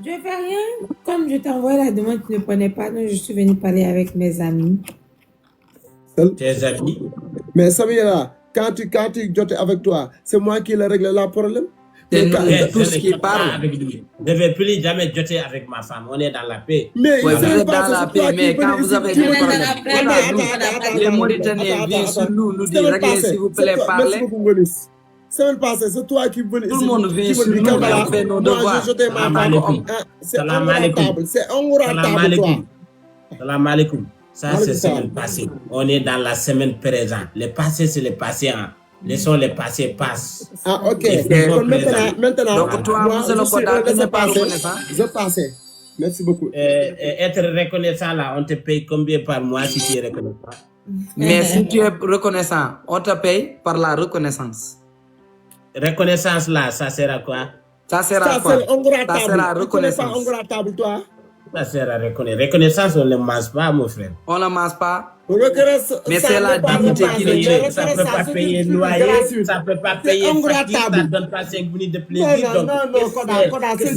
Speaker 1: Je fais rien. Comme je t'envoie la demande, tu ne prenais pas, donc je suis venue parler avec mes amis.
Speaker 2: Tes amis?
Speaker 6: Mais Samira, quand tu jottes avec toi, c'est moi qui le règle le problème.
Speaker 7: C'est nous
Speaker 2: Je
Speaker 7: tous
Speaker 2: ne
Speaker 7: qui
Speaker 2: jote pas
Speaker 7: parlent.
Speaker 2: avec lui. Je ne vais plus jamais joter avec ma femme. On est dans la paix.
Speaker 6: Mais
Speaker 7: Ouais,
Speaker 6: il
Speaker 7: vous
Speaker 6: sait
Speaker 7: êtes
Speaker 6: pas,
Speaker 7: dans la
Speaker 6: c'est toi
Speaker 7: paix, mais
Speaker 6: qui
Speaker 7: quand
Speaker 6: venais
Speaker 7: vous avez
Speaker 6: ici.
Speaker 7: des problèmes,
Speaker 6: Attends,
Speaker 7: les Mauritaniens viennent sur nous dire, regardez, s'il vous plaît,
Speaker 6: Merci
Speaker 7: parlez.
Speaker 6: beaucoup, Gonis. Semaine passée, c'est toi qui venais
Speaker 7: Tout le monde vient sur nous, on fait nos
Speaker 6: Moi,
Speaker 7: devoirs.
Speaker 6: j'ai jeté ma
Speaker 2: Salam
Speaker 6: femme.
Speaker 2: alaikum.
Speaker 6: C'est
Speaker 2: Salam alaikum.
Speaker 6: ingratable. C'est
Speaker 2: Salam
Speaker 6: ingratable, toi.
Speaker 2: alaikum. Salam alaikum. Ça, c'est
Speaker 6: Alaikum
Speaker 2: semaine
Speaker 6: salam.
Speaker 2: passée. On est dans la semaine présente. Le passé, c'est le passé. Hein. Laissons le passé passe.
Speaker 6: Ah, ok.
Speaker 2: Et faisons
Speaker 6: Donc,
Speaker 2: présent.
Speaker 6: maintenant,
Speaker 7: Donc, toi,
Speaker 6: moi,
Speaker 7: monsieur le
Speaker 6: je suis
Speaker 7: Koda, tu
Speaker 6: laissé
Speaker 7: n'es pas
Speaker 6: passer.
Speaker 7: reconnaissant.
Speaker 6: Je passais. Merci beaucoup.
Speaker 2: Être reconnaissant, là, on te paye combien par mois si tu es reconnaissant?
Speaker 7: Mais si tu es reconnaissant, on te paye par la reconnaissance.
Speaker 2: Reconnaissance, là, ça sert à quoi?
Speaker 7: Ça sert à
Speaker 6: Ça,
Speaker 7: quoi?
Speaker 6: c'est ingratable.
Speaker 7: Ça sert à
Speaker 6: Tu connais pas
Speaker 7: reconnaissance.
Speaker 6: ingratable, toi?
Speaker 2: Ça sert à reconnaître. Reconnaissance, on ne le mange pas, mon frère.
Speaker 7: On ne mange pas.
Speaker 6: Mais
Speaker 7: c'est la dignité qui les tue.
Speaker 2: Ça ne peut pas payer le loyer, ça ne peut pas payer facture, ça ne donne pas 5 minutes de plaisir.
Speaker 6: Non, Koda,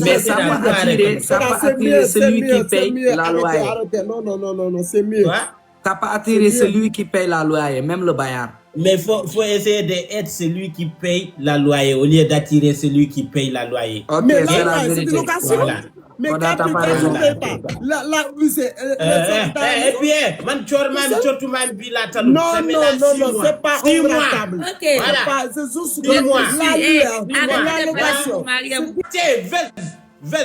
Speaker 7: Mais ça peut attirer celui qui paye la loyer.
Speaker 6: Arrêtez. Non, c'est mieux.
Speaker 2: Quoi?
Speaker 7: Ça peut attirer celui qui paye la loyer, même le baillard.
Speaker 2: Mais il faut essayer d'être celui qui paye la loyer au lieu d'attirer celui qui paye la loyer.
Speaker 7: Ok,
Speaker 6: Mais
Speaker 7: c'est
Speaker 6: là,
Speaker 7: la
Speaker 6: c'est
Speaker 7: vérité.
Speaker 6: une location.
Speaker 2: Voilà.
Speaker 6: Mais
Speaker 7: Koda,
Speaker 6: quand
Speaker 7: t'as
Speaker 6: tu
Speaker 7: pas
Speaker 6: ne
Speaker 7: raison.
Speaker 6: payes pas, là, oui, c'est...
Speaker 2: Et puis, man, tu m'as vu la talou.
Speaker 6: Non, c'est pas
Speaker 2: 6 mois.
Speaker 6: ingratable.
Speaker 1: Ok.
Speaker 2: Voilà.
Speaker 6: C'est juste
Speaker 2: Dis-moi.
Speaker 6: la location.
Speaker 2: Tiens, Vez,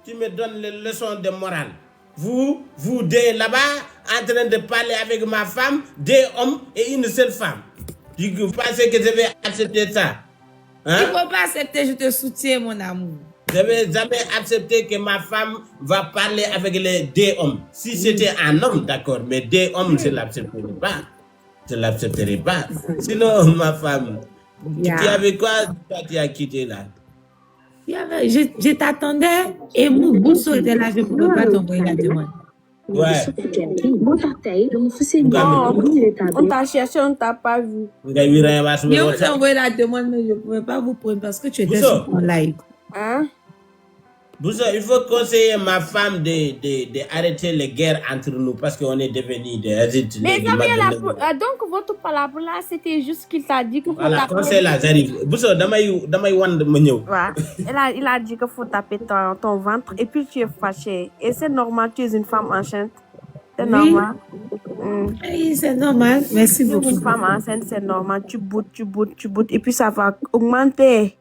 Speaker 2: tu me donnes les leçons de morale. Vous deux là-bas, en train de parler avec ma femme, 2 hommes et une seule femme. Vous pensez que je vais accepter ça?
Speaker 1: Il
Speaker 2: Hein?
Speaker 1: ne faut pas accepter, je te soutiens, mon amour.
Speaker 2: Je ne vais jamais accepter que ma femme va parler avec les 2 hommes. Si c'était un homme, d'accord, mais 2 hommes, je ne l'accepterai pas. Je ne l'accepterai pas. Sinon, ma femme,
Speaker 1: Yeah.
Speaker 2: tu avais quoi? Toi, tu as quitté là.
Speaker 1: Je t'attendais et mon bousso était là, je ne pouvais pas t'envoyer la demande.
Speaker 2: Ouais.
Speaker 4: On t'a cherché, on t'a pas vu.
Speaker 1: Mais on t'a envoyé la demande, mais je ne pouvais pas vous prendre parce que tu étais
Speaker 2: Bousso.
Speaker 1: sur ton live.
Speaker 4: Hein?
Speaker 2: Bousso, il faut conseiller ma femme d'arrêter les guerres entre nous parce qu'on est devenus des adultes.
Speaker 4: Mais
Speaker 2: les
Speaker 4: Gabriel,
Speaker 2: images de-
Speaker 4: donc votre palabre là, c'était juste qu'il t'a dit qu'il faut
Speaker 2: Voilà,
Speaker 4: taper.
Speaker 2: conseil là, j'arrive. Bousso, damay wand ma ñëw.
Speaker 4: Ouais. Il a dit qu'il faut taper ton ventre et puis tu es fâché. Et c'est normal, tu es une femme enceinte. C'est
Speaker 1: Oui.
Speaker 4: normal.
Speaker 1: Oui, c'est normal. Merci
Speaker 4: Pour
Speaker 1: beaucoup.
Speaker 4: une femme enceinte, c'est normal. Tu boutes. Et puis ça va augmenter.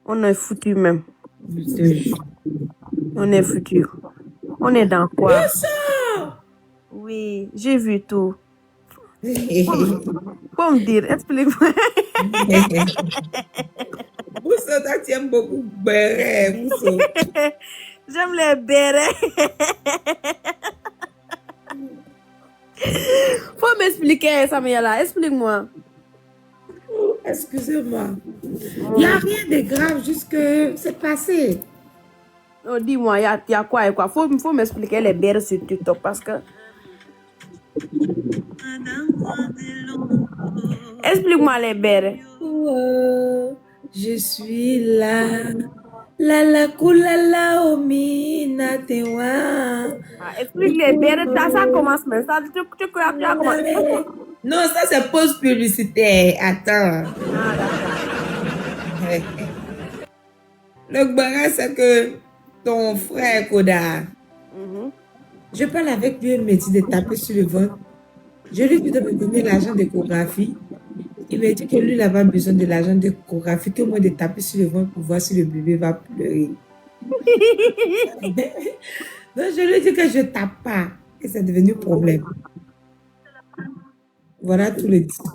Speaker 4: On est foutu même. On est foutu. On est dans quoi? Oui, j'ai vu tout. Faut me dire, explique-moi.
Speaker 1: Bousso, toi, tu aimes beaucoup béret, Bousso.
Speaker 4: J'aime les bérets. Faut m'expliquer, Samuela. Explique-moi.
Speaker 1: Excusez-moi. Il n'y a rien de grave, juste que c'est passé.
Speaker 4: Oh, dis-moi, il y a quoi et quoi? Faut m'expliquer les bérets sur TikTok parce que... Explique-moi les bérets.
Speaker 1: Oh, je suis là. La kulala omina tewa.
Speaker 4: Explique les bérets. Ça commence même. Ça, tu commences.
Speaker 1: Non, ça c'est pause publicitaire. Attends. Le barrage, c'est que ton frère Koda, je parle avec lui, il me dit de taper sur le ventre. Je lui dis de me donner l'argent d'échographie. Il me dit que lui, il n'a pas besoin de l'argent d'échographie, que moi de taper sur le ventre pour voir si le bébé va pleurer. Donc je lui dis que je tape pas, que c'est devenu problème. Voilà tous les discours.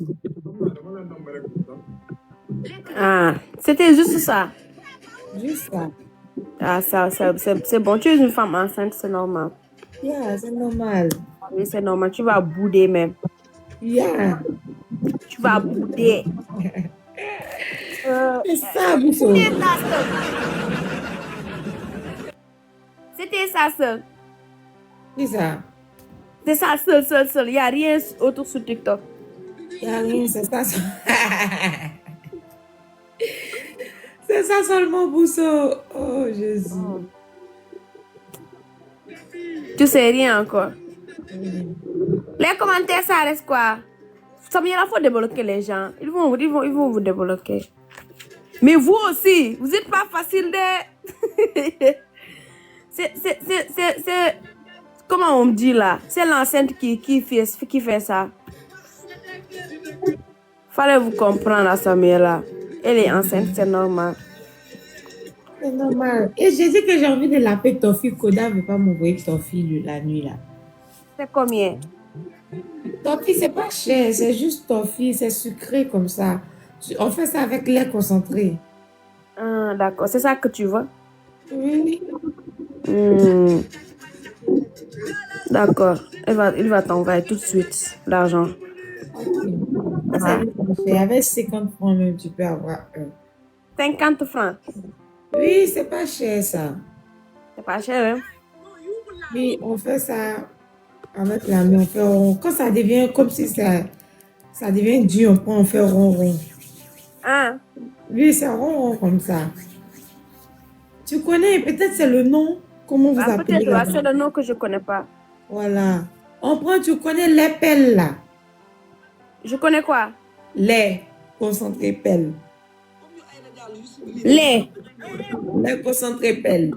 Speaker 4: Ah, c'était juste ça.
Speaker 1: Juste ça.
Speaker 4: Ah, c'est bon. Tu es une femme enceinte, c'est normal.
Speaker 1: Yeah, c'est normal.
Speaker 4: Oui, c'est normal. Tu vas bouder même.
Speaker 1: Yeah.
Speaker 4: Tu vas bouder.
Speaker 1: C'est ça, Bousso.
Speaker 4: C'était ça seul.
Speaker 1: C'est ça.
Speaker 4: C'est ça seul. Il n'y a rien autour sur TikTok.
Speaker 1: Il n'y a rien, c'est ça. C'est ça seulement, Bousso. Oh, Jésus.
Speaker 4: Tu sais rien encore. Les commentaires, ça reste quoi? Il faut débloquer les gens. Ils vont vous débloquer. Mais vous aussi, vous n'êtes pas facile de... c'est... Comment on me dit là? C'est l'enceinte qui fait ça. Fallait vous comprendre à Samuela. Elle est enceinte, c'est normal.
Speaker 1: C'est normal. Et j'ai dit que j'ai envie de l'appeler Tofi. Koda ne veut pas m'envoyer Tofi la nuit là.
Speaker 4: C'est combien?
Speaker 1: Tofi, c'est pas cher. C'est juste Tofi. C'est sucré comme ça. On fait ça avec lait concentré.
Speaker 4: Ah, d'accord. C'est ça que tu veux?
Speaker 1: Oui.
Speaker 4: D'accord. Il va t'envoyer tout de suite l'argent.
Speaker 1: Okay. Avec 50 francs même, tu peux avoir un.
Speaker 4: 50 francs?
Speaker 1: Oui, c'est pas cher ça.
Speaker 4: C'est pas cher, hein?
Speaker 1: Oui, on fait ça avec la main. Quand ça devient comme si ça devient dur, on fait rond.
Speaker 4: Ah.
Speaker 1: Oui, c'est rond comme ça. Tu connais, peut-être c'est le nom. Comment vous appelez?
Speaker 4: Peut-être, c'est le nom que je connais pas.
Speaker 1: Voilà. Tu connais les pelles là?
Speaker 4: Je connais quoi?
Speaker 1: Lait concentré pelle.
Speaker 4: Lait
Speaker 1: concentré pelle.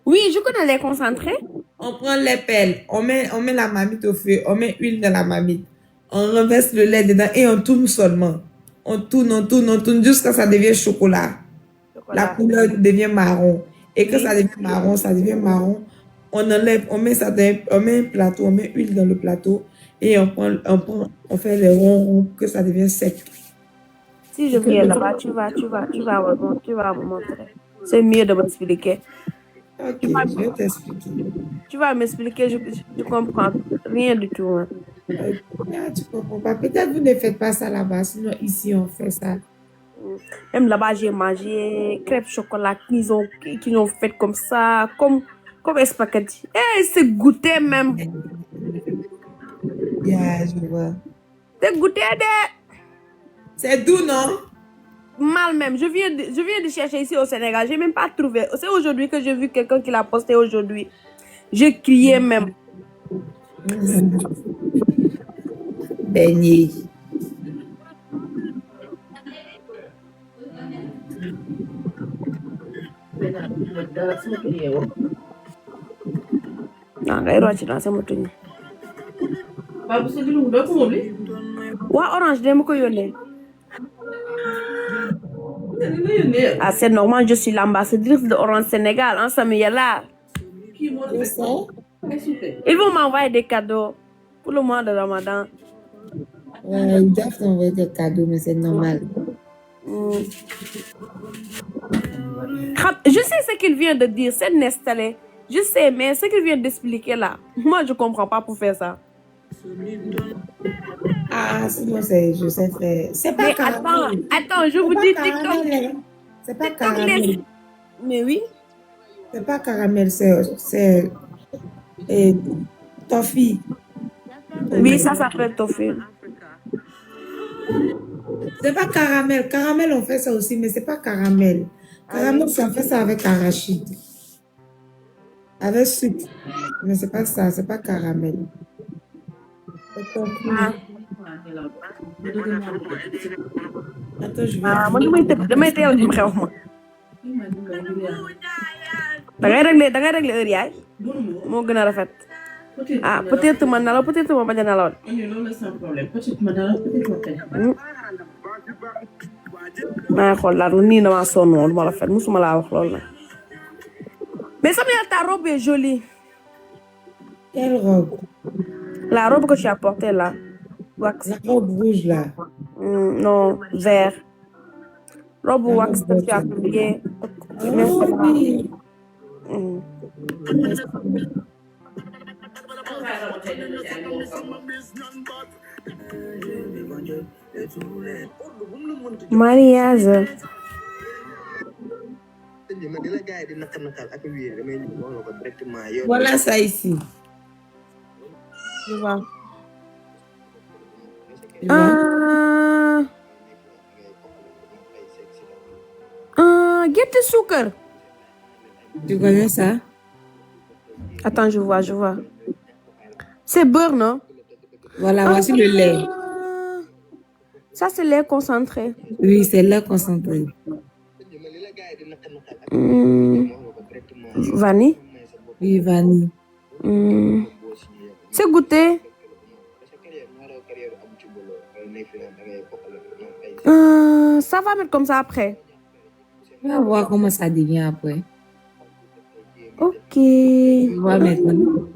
Speaker 4: Oui, je connais les concentrés.
Speaker 1: On prend les pelles, on met la marmite au feu, on met huile dans la marmite, on renverse le lait dedans et on tourne seulement. On tourne jusqu'à ce que ça devienne chocolat. La couleur devient marron. Et quand ça devient marron, on enlève, on met un plateau, on met huile dans le plateau et on fait les ronds que ça devient sec.
Speaker 4: Si je viens là-bas, tu vas me montrer. C'est mieux de m'expliquer.
Speaker 1: Ok, je vais t'expliquer.
Speaker 4: Tu vas m'expliquer, je comprends rien du tout. Hein.
Speaker 1: Tu comprends pas. Peut-être vous ne faites pas ça là-bas, sinon ici on fait ça.
Speaker 4: Même là-bas, j'ai mangé crêpes chocolat qu'ils ont fait comme ça, comme spaghetti. C'est goûté même.
Speaker 1: Yeah, je vois.
Speaker 4: C'est goûté
Speaker 1: C'est doux, non?
Speaker 4: Mal même. Je viens de chercher ici au Sénégal. J'ai même pas trouvé. C'est aujourd'hui que j'ai vu quelqu'un qui l'a posté aujourd'hui. J'ai crié même.
Speaker 1: Beignet.
Speaker 4: Orange dem ko yónnee. Ah, c'est normal, je suis l'ambassadrice de Orange Sénégal, en Samuela. Ils vont m'envoyer des cadeaux pour le mois de Ramadan.
Speaker 1: Ils doivent t'envoyer des cadeaux, mais c'est normal.
Speaker 4: Je sais ce qu'il vient de dire, c'est Nestlé. Je sais, mais ce qu'il vient d'expliquer là, moi je comprends pas pour faire ça.
Speaker 1: Ah, sinon je sais faire. C'est pas caramel.
Speaker 4: Attends, je vous dis TikTok.
Speaker 1: C'est pas caramel.
Speaker 4: Mais oui.
Speaker 1: C'est pas caramel, c'est toffee.
Speaker 4: Oui, ça s'appelle toffee.
Speaker 1: C'est pas caramel. Caramel, on fait ça aussi, mais c'est pas caramel. Caramel, ça fait ça avec arachide. Avec sucre. Mais c'est pas ça, c'est pas caramel. Attends, je vais.
Speaker 4: Da ngay régler heure yaay moo gën a rafet. Ah, peut-être ma nalaw, peut-être ma bañ a nalaw. maa xool daal nii damaa sonn woon du ma rafet musuma laa wax loolu nag. Mais Samuel, ta robe est jolie.
Speaker 1: Quelle robe?
Speaker 4: La robe que tu as portée là. wax.
Speaker 1: La robe rouge là.
Speaker 4: Non, vert. Robe wax que tu as publié.
Speaker 1: Oh oui.
Speaker 4: Mariage.
Speaker 1: Voilà ça ici.
Speaker 4: Tu vois.
Speaker 1: Tu vois?
Speaker 4: Get sucre.
Speaker 1: Tu connais ça?
Speaker 4: Attends, je vois. C'est beurre, non?
Speaker 1: Voilà, voici le lait.
Speaker 4: Ça, c'est lait concentré.
Speaker 1: Oui, c'est lait concentré.
Speaker 4: Vanille.
Speaker 1: Oui, vanille.
Speaker 4: C'est goûté. Ça va mettre comme ça après.
Speaker 1: On va voir comment ça devient après.
Speaker 4: Ok.
Speaker 1: Tu vois maintenant.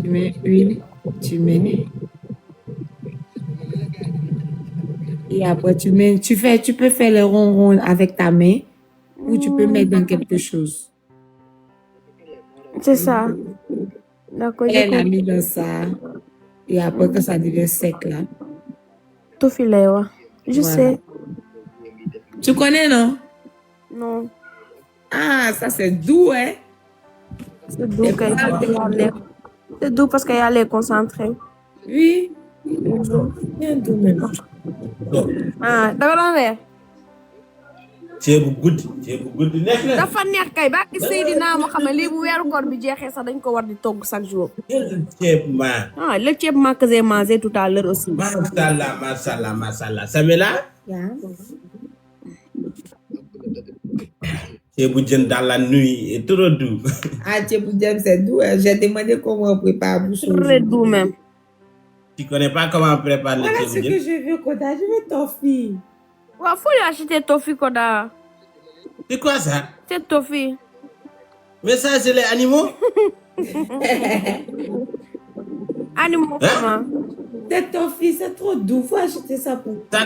Speaker 1: Tu mets huile, tu mets. Et après, tu peux faire les ronds avec ta main ou tu peux mettre dans quelque chose.
Speaker 4: C'est ça. D'accord.
Speaker 1: Elle a mis dans ça. Et après que ça devient sec là.
Speaker 4: Tout filet, ouais. Je sais.
Speaker 1: Tu connais, non?
Speaker 4: Non.
Speaker 1: Ah, ça c'est doux, hein?
Speaker 4: C'est doux, c'est doux parce qu'il y a lait concentré.
Speaker 1: Oui. Bien doux même.
Speaker 4: Ah, dafa neex.
Speaker 2: ceebu guddi neex na.
Speaker 4: Dafa neex kay ba ki Seydina moo xam ne lii bu weeru koor bi jeexee sax dañ ko war di togg chaque jour.
Speaker 2: ceeb ma.
Speaker 4: Ah, le ceeb ma que j'ai mangé tout à l'heure aussi.
Speaker 2: Mashallah. Samela. Ceebu jën dans la nuit est trop doux.
Speaker 1: Ah, ceebu jën c'est doux. J'ai demandé comment on prépare pour ça.
Speaker 4: Très doux même.
Speaker 2: Tu connais pas comment on prépare le
Speaker 1: Voilà ce
Speaker 2: ceebu
Speaker 1: que
Speaker 2: jën?
Speaker 1: je veux, Koda. Je veux toffee.
Speaker 4: Ouais, faut lui acheter toffee, Koda.
Speaker 2: C'est quoi ça?
Speaker 4: C'est toffee.
Speaker 2: Mais ça, c'est les animaux?
Speaker 4: Animaux comment?
Speaker 1: C'est toffee, c'est trop doux. Faut acheter ça pour.
Speaker 2: Ça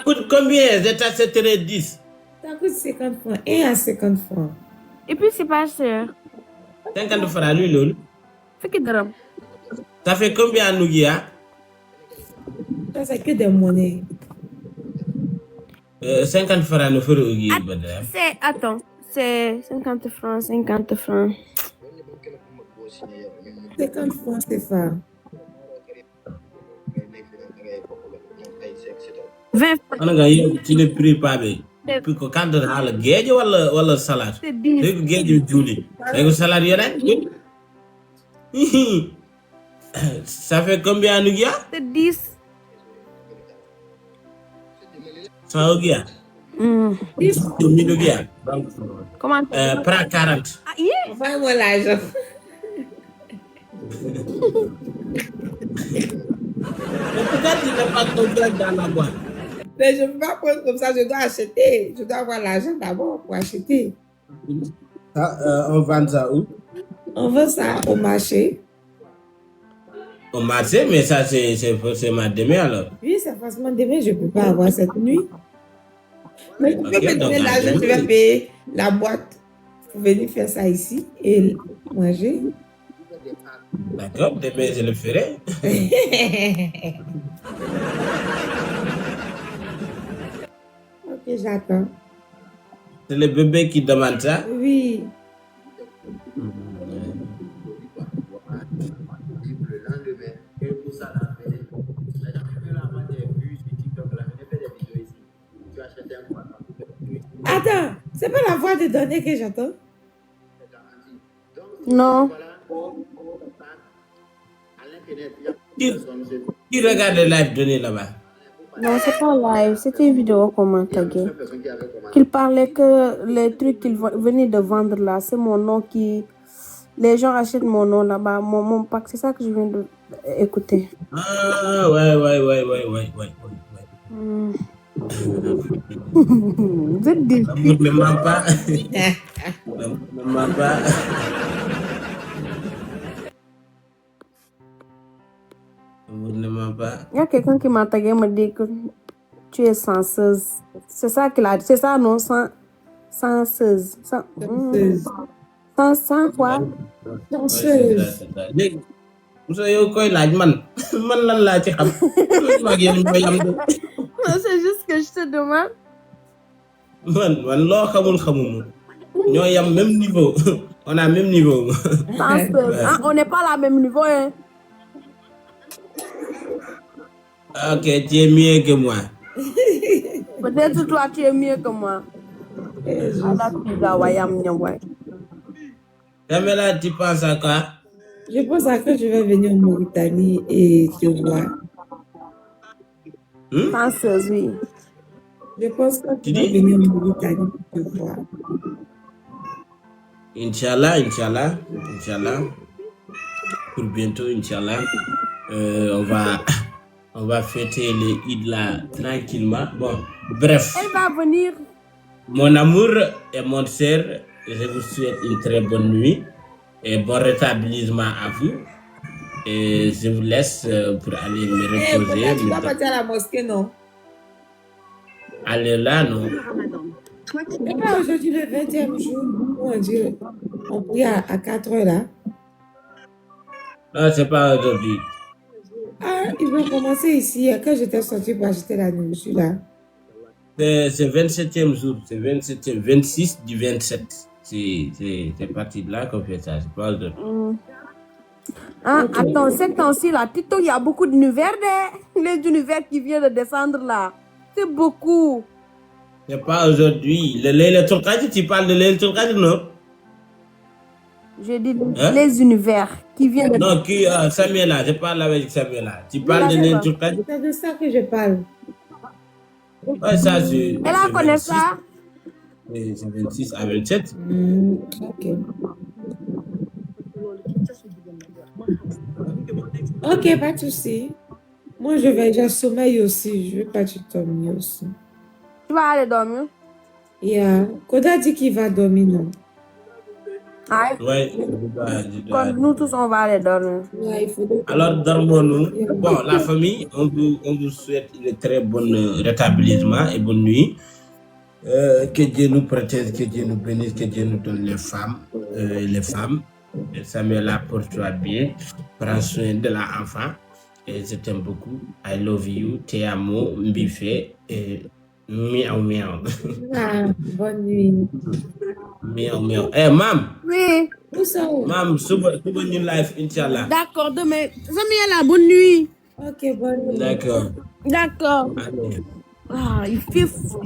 Speaker 2: coûte combien? Je t'achèterai 10.
Speaker 1: Ça coûte 50 francs. 1 à 50 francs.
Speaker 4: Et puis c'est pas cher.
Speaker 2: 50 francs, lui, lol.
Speaker 4: Fekki dërëm.
Speaker 2: Ça fait combien à Nougia?
Speaker 1: Ça, c'est que des monnaies.
Speaker 2: 50 francs ne ferait Ougia.
Speaker 4: Attends, c'est 50 francs.
Speaker 1: 50 francs, c'est ça.
Speaker 4: 20 francs.
Speaker 2: Ana nga yow ci le prix pas bi. Puis ko quand on a le géej wala salade.
Speaker 4: C'est 10.
Speaker 2: Léegi géej juli. Léegi salade yo rek. Ça fait combien à Nougia?
Speaker 4: C'est 10.
Speaker 2: Ça Ougia.
Speaker 1: 10
Speaker 2: 10 Nougia.
Speaker 4: Comment?
Speaker 2: Prends 40.
Speaker 4: Ah, yeah.
Speaker 1: Envoie-moi l'argent.
Speaker 2: Mais pourquoi tu n'as pas Nougia dans la boîte?
Speaker 1: Mais je ne peux pas prendre comme ça, je dois acheter. Je dois avoir l'argent d'abord pour acheter.
Speaker 2: Ça, on vend ça où?
Speaker 1: On vend ça au marché.
Speaker 2: Au marché, mais ça c'est forcément demain alors.
Speaker 1: Oui, c'est forcément demain, je ne peux pas avoir cette nuit. Mais tu peux
Speaker 2: Ok,
Speaker 1: me donner
Speaker 2: donc,
Speaker 1: l'argent, je vais payer la boîte pour venir faire ça ici et manger.
Speaker 2: D'accord, demain je le ferai.
Speaker 1: Ok, j'attends.
Speaker 2: C'est le bébé qui demande ça.
Speaker 1: Oui. Attends, c'est pas la voix de donner que j'entends?
Speaker 4: Non.
Speaker 2: Qui regarde le live donné là-bas?
Speaker 4: Non, c'est pas live. C'était une vidéo qu'on m'a tagué. Qu'il parlait que les trucs qu'il venait de vendre là, c'est mon nom qui... Les gens achètent mon nom là-bas, mon pack. C'est ça que je viens d'écouter.
Speaker 2: Ah, ouais.
Speaker 4: Vous êtes des...
Speaker 2: L'amour ne ment pas. L'amour ne ment pas. pas.
Speaker 4: Il y a quelqu'un qui m'a tagué, me dit que tu es senseuse. C'est ça qu'il a dit. C'est ça, non? Senseuse. Sans quoi?
Speaker 1: Danseuse.
Speaker 2: léegi Moussa yow koy laaj man man lan laa ci xam mag yow ñoo yam de
Speaker 4: Non, c'est juste que je te demande.
Speaker 2: man loo xamuma ñoo yam même niveau on a même niveau.
Speaker 4: Senseuse. Ah, on n'est pas à la même niveau, hein?
Speaker 2: Ok, tu es mieux que moi.
Speaker 4: Peut-être toi, tu es mieux que moi.
Speaker 2: Pamela, tu penses à quoi?
Speaker 1: Je pense à que je vais venir en Mauritanie et te voir.
Speaker 4: Senseuse, oui.
Speaker 1: Je pense que
Speaker 2: Tu
Speaker 1: tu vas
Speaker 2: dis?
Speaker 1: venir en Mauritanie pour te voir.
Speaker 2: Inch'Allah. Pour bientôt, Inch'Allah. On va fêter les Eid là tranquillement. Bon, bref.
Speaker 4: Elle va venir.
Speaker 2: Mon amour et mon sœur, je vous souhaite une très bonne nuit et bon rétablissement à vous. Et je vous laisse pour aller me reposer.
Speaker 1: Tu vas partir à la mosquée, non?
Speaker 2: Aller là, non?
Speaker 1: Et pas aujourd'hui le 20e jour. Mon Dieu. On prie à 4 heures là.
Speaker 2: Non, c'est pas aujourd'hui.
Speaker 1: Ah, ils vont commencer ici. Quand j'étais sortie pour acheter la nourriture là.
Speaker 2: C'est 27e jour, c'est 27e, 26 du 27. C'est parti de là qu'on fait ça, c'est pas aujourd'hui.
Speaker 4: Hein, attends, ces temps-ci là, Tito, il y a beaucoup d'univers, les univers qui viennent de descendre là. C'est beaucoup.
Speaker 2: C'est pas aujourd'hui. Le Laylatul Qadr, tu parles de Laylatul Qadr, non?
Speaker 4: Je dis les univers qui viennent de...
Speaker 2: Non, Samuela, je parle avec Samuela. Tu parles de Laylatul Qadr?
Speaker 1: C'est de ça que je parle.
Speaker 2: Ouais, ça, c'est.
Speaker 4: Elle a connaît ça?
Speaker 2: C'est 26 à 27.
Speaker 1: Ok. Ok, pas de souci. Moi, je sommeille aussi. Je vais partir dormir aussi.
Speaker 4: Tu vas aller dormir?
Speaker 1: Yeah. Koda dit qu'il va dormir, non?
Speaker 4: Ah,
Speaker 2: Ouais,
Speaker 4: comme nous tous, on va aller dormir.
Speaker 1: Ouais, il faut...
Speaker 2: Alors, dormons-nous. Bon, la famille, on vous souhaite une très bonne rétablissement et bonne nuit. Que Dieu nous protège, que Dieu nous bénisse, que Dieu nous donne les femmes. Samuela, porte-toi bien. Prends soin de l'enfant. Et je t'aime beaucoup. I love you. Te amo, mbife. Et miaou miaou.
Speaker 1: Ah, bonne nuit.
Speaker 2: Miaou miaou. Eh, mam.
Speaker 4: Oui.
Speaker 1: Où ça?
Speaker 2: Mam, suba ñu live, Inch'Allah.
Speaker 4: D'accord, demain. Samuela, bonne nuit.
Speaker 1: Ok, bonne nuit.
Speaker 2: D'accord.
Speaker 4: D'accord.
Speaker 2: Allez.
Speaker 4: Ah, il fait fou.